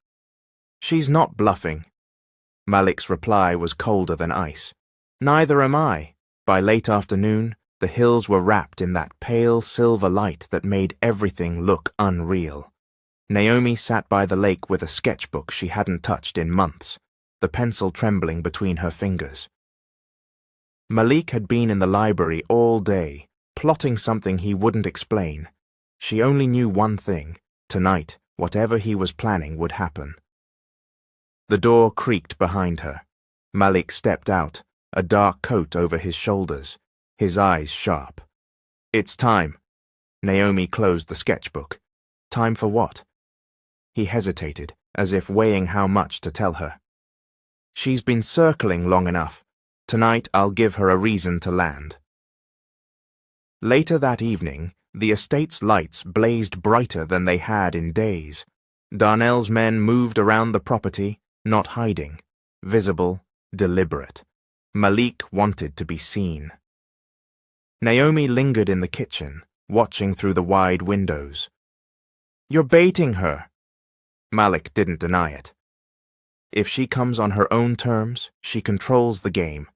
"She's not bluffing." Malik's reply was colder than ice. "Neither am I." By late afternoon, the hills were wrapped in that pale silver light that made everything look unreal. Naomi sat by the lake with a sketchbook she hadn't touched in months, the pencil trembling between her fingers. Malik had been in the library all day, plotting something he wouldn't explain. She only knew one thing. Tonight, whatever he was planning would happen. The door creaked behind her. Malik stepped out, a dark coat over his shoulders, his eyes sharp. "It's time." Naomi closed the sketchbook. "Time for what?" He hesitated, as if weighing how much to tell her. "She's been circling long enough. Tonight I'll give her a reason to land." Later that evening, the estate's lights blazed brighter than they had in days. Darnell's men moved around the property, not hiding, visible, deliberate. Malik wanted to be seen. Naomi lingered in the kitchen, watching through the wide windows. "You're baiting her." Malik didn't deny it. "If she comes on her own terms, she controls the game.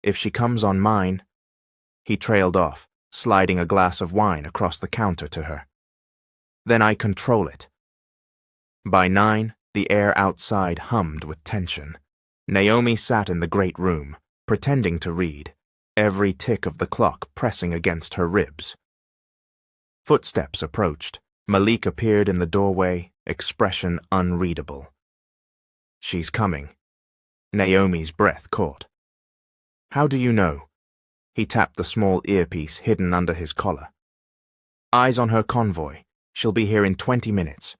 If she comes on mine—" He trailed off, sliding a glass of wine across the counter to her. "Then I control it." By 9, the air outside hummed with tension. Naomi sat in the great room, pretending to read, every tick of the clock pressing against her ribs. Footsteps approached. Malik appeared in the doorway, expression unreadable. "She's coming." Naomi's breath caught. "How do you know?" He tapped the small earpiece hidden under his collar. "Eyes on her convoy. She'll be here in 20 minutes.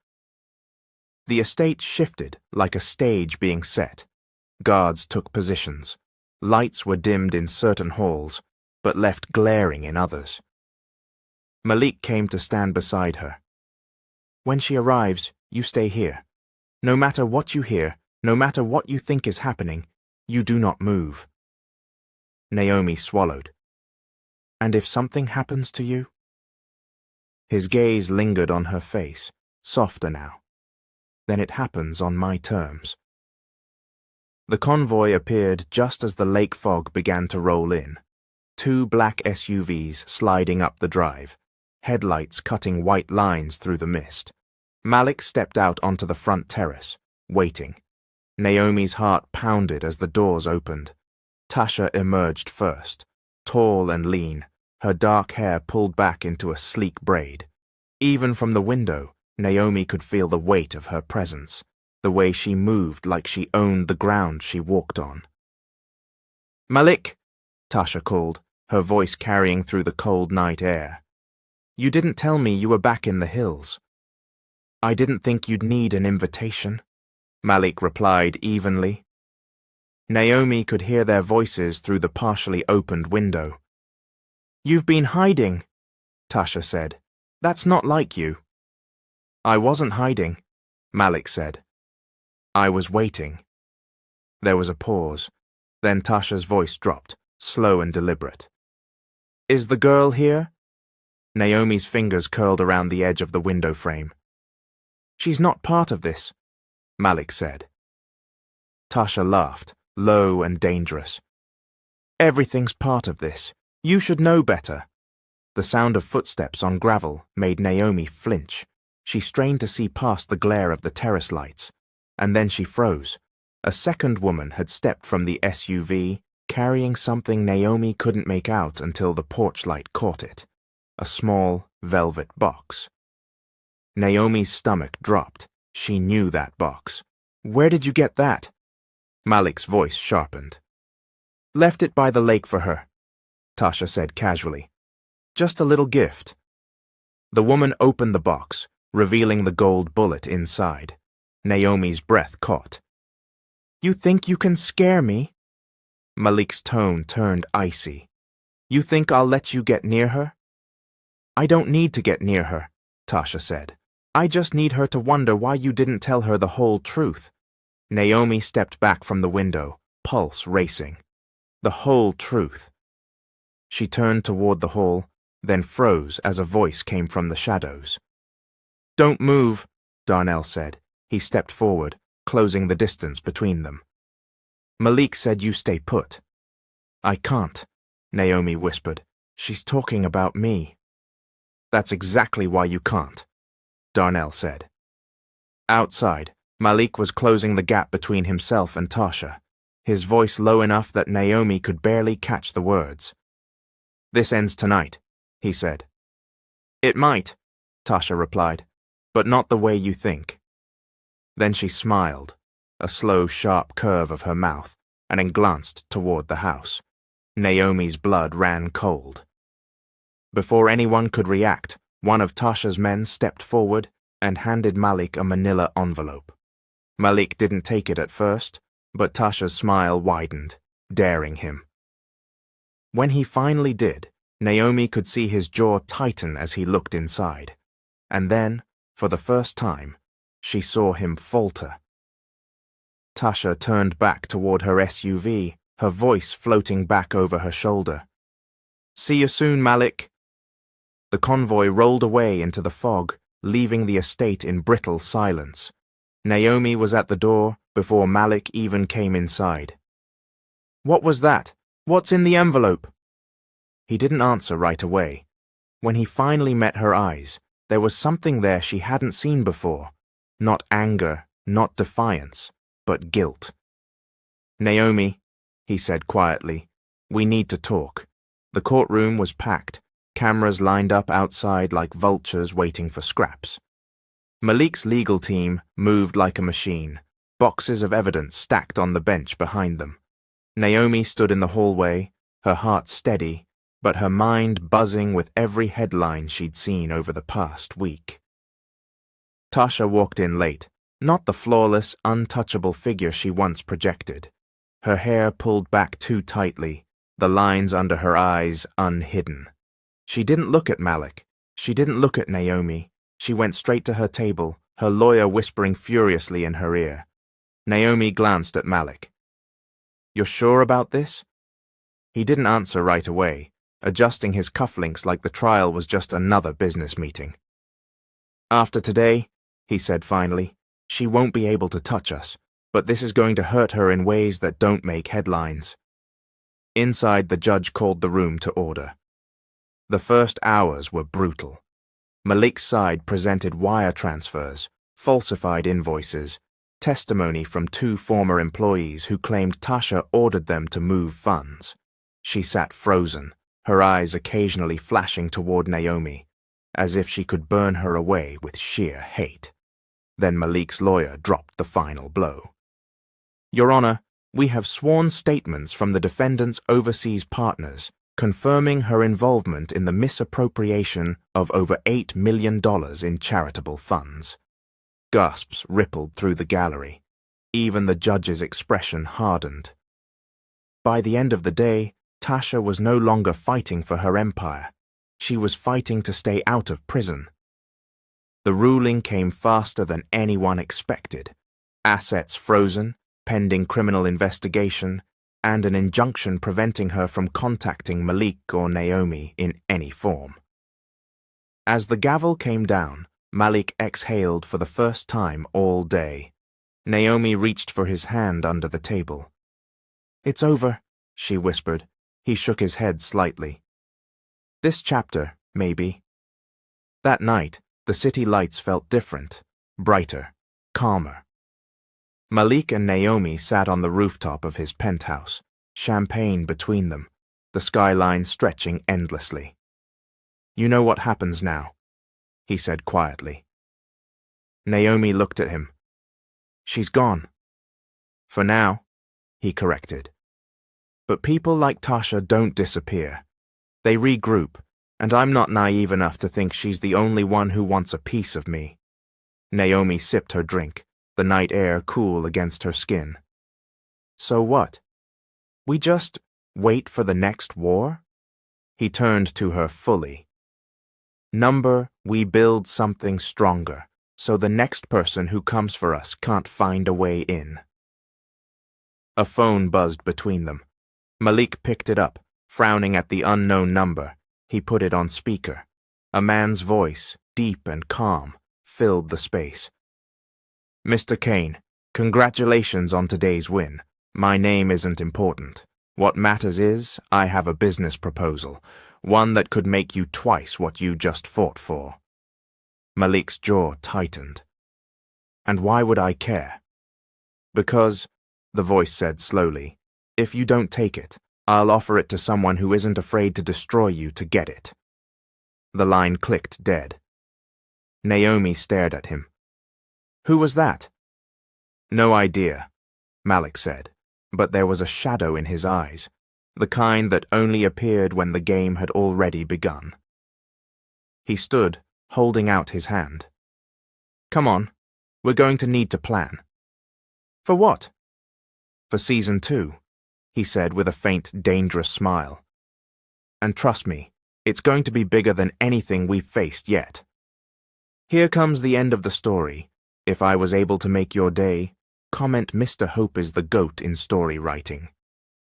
The estate shifted like a stage being set. Guards took positions. Lights were dimmed in certain halls, but left glaring in others. Malik came to stand beside her. "When she arrives, you stay here. No matter what you hear, no matter what you think is happening, you do not move." Naomi swallowed. "And if something happens to you?" His gaze lingered on her face, softer now, then it happens on my terms. The convoy appeared just as the lake fog began to roll in. 2 black SUVs sliding up the drive, headlights cutting white lines through the mist. Malik stepped out onto the front terrace, waiting. Naomi's heart pounded as the doors opened. Tasha emerged first, tall and lean, her dark hair pulled back into a sleek braid. Even from the window, Naomi could feel the weight of her presence, the way she moved like she owned the ground she walked on. "Malik," Tasha called, her voice carrying through the cold night air. "You didn't tell me you were back in the hills." "I didn't think you'd need an invitation," Malik replied evenly. Naomi could hear their voices through the partially opened window. "You've been hiding," Tasha said. "That's not like you." "I wasn't hiding," Malik said. "I was waiting." There was a pause. Then Tasha's voice dropped, slow and deliberate. "Is the girl here?" Naomi's fingers curled around the edge of the window frame. "She's not part of this," Malik said. Tasha laughed, low and dangerous. "Everything's part of this. You should know better." The sound of footsteps on gravel made Naomi flinch. She strained to see past the glare of the terrace lights, and then she froze. A second woman had stepped from the SUV, carrying something Naomi couldn't make out until the porch light caught it. A small, velvet box. Naomi's stomach dropped. She knew that box. "Where did you get that?" Malik's voice sharpened. "Left it by the lake for her," Tasha said casually. "Just a little gift." The woman opened the box, revealing the gold bullet inside. Naomi's breath caught. "You think you can scare me?" Malik's tone turned icy. "You think I'll let you get near her?" "I don't need to get near her," Tasha said. "I just need her to wonder why you didn't tell her the whole truth." Naomi stepped back from the window, pulse racing. The whole truth. She turned toward the hall, then froze as a voice came from the shadows. "Don't move," Darnell said. He stepped forward, closing the distance between them. "Malik said you stay put." "I can't," Naomi whispered. "She's talking about me." "That's exactly why you can't," Darnell said. Outside, Malik was closing the gap between himself and Tasha, his voice low enough that Naomi could barely catch the words. "This ends tonight," he said. "It might," Tasha replied, "but not the way you think." Then she smiled, a slow, sharp curve of her mouth, and then glanced toward the house. Naomi's blood ran cold. Before anyone could react, one of Tasha's men stepped forward and handed Malik a manila envelope. Malik didn't take it at first, but Tasha's smile widened, daring him. When he finally did, Naomi could see his jaw tighten as he looked inside. And then, for the first time, she saw him falter. Tasha turned back toward her SUV, her voice floating back over her shoulder. "See you soon, Malik." The convoy rolled away into the fog, leaving the estate in brittle silence. Naomi was at the door before Malik even came inside. "What was that? What's in the envelope?" He didn't answer right away. When he finally met her eyes, there was something there she hadn't seen before. Not anger, not defiance, but guilt. "Naomi," he said quietly, "we need to talk." The courtroom was packed, cameras lined up outside like vultures waiting for scraps. Malik's legal team moved like a machine, boxes of evidence stacked on the bench behind them. Naomi stood in the hallway, her heart steady, but her mind buzzing with every headline she'd seen over the past week. Tasha walked in late, not the flawless, untouchable figure she once projected. Her hair pulled back too tightly, the lines under her eyes unhidden. She didn't look at Malik. She didn't look at Naomi. She went straight to her table, her lawyer whispering furiously in her ear. Naomi glanced at Malik. "You're sure about this?" He didn't answer right away, adjusting his cufflinks like the trial was just another business meeting. "After today," he said finally, She won't be able to touch us, but this is going to hurt her in ways that don't make headlines." Inside, the judge called the room to order. The first hours were brutal. Malik's side presented wire transfers, falsified invoices, testimony from 2 former employees who claimed Tasha ordered them to move funds. She sat frozen, her eyes occasionally flashing toward Naomi, as if she could burn her away with sheer hate. Then Malik's lawyer dropped the final blow. "Your Honor, we have sworn statements from the defendant's overseas partners confirming her involvement in the misappropriation of over $8 million in charitable funds." Gasps rippled through the gallery. Even the judge's expression hardened. By the end of the day, Tasha was no longer fighting for her empire. She was fighting to stay out of prison. The ruling came faster than anyone expected. Assets frozen, pending criminal investigation, and an injunction preventing her from contacting Malik or Naomi in any form. As the gavel came down, Malik exhaled for the first time all day. Naomi reached for his hand under the table. "It's over," she whispered. He shook his head slightly. "This chapter, maybe." That night, the city lights felt different, brighter, calmer. Malik and Naomi sat on the rooftop of his penthouse, champagne between them, the skyline stretching endlessly. "You know what happens now," he said quietly. Naomi looked at him. "She's gone." "For now," he corrected. "But people like Tasha don't disappear. They regroup, and I'm not naive enough to think she's the only one who wants a piece of me." Naomi sipped her drink, the night air cool against her skin. "So what? We just wait for the next war?" He turned to her fully. "Number, we build something stronger, so the next person who comes for us can't find a way in." A phone buzzed between them. Malik picked it up, frowning at the unknown number. He put it on speaker. A man's voice, deep and calm, filled the space. "Mr. Kane, congratulations on today's win. My name isn't important. What matters is, I have a business proposal, one that could make you twice what you just fought for." Malik's jaw tightened. "And why would I care?" "Because," the voice said slowly, "if you don't take it, I'll offer it to someone who isn't afraid to destroy you to get it." The line clicked dead. Naomi stared at him. "Who was that?" "No idea," Malik said, but there was a shadow in his eyes, the kind that only appeared when the game had already begun. He stood, holding out his hand. "Come on, we're going to need to plan." "For what?" "For Season 2, he said with a faint, dangerous smile. "And trust me, it's going to be bigger than anything we've faced yet." Here comes the end of the story. If I was able to make your day, comment Mr. Hope is the GOAT in story writing.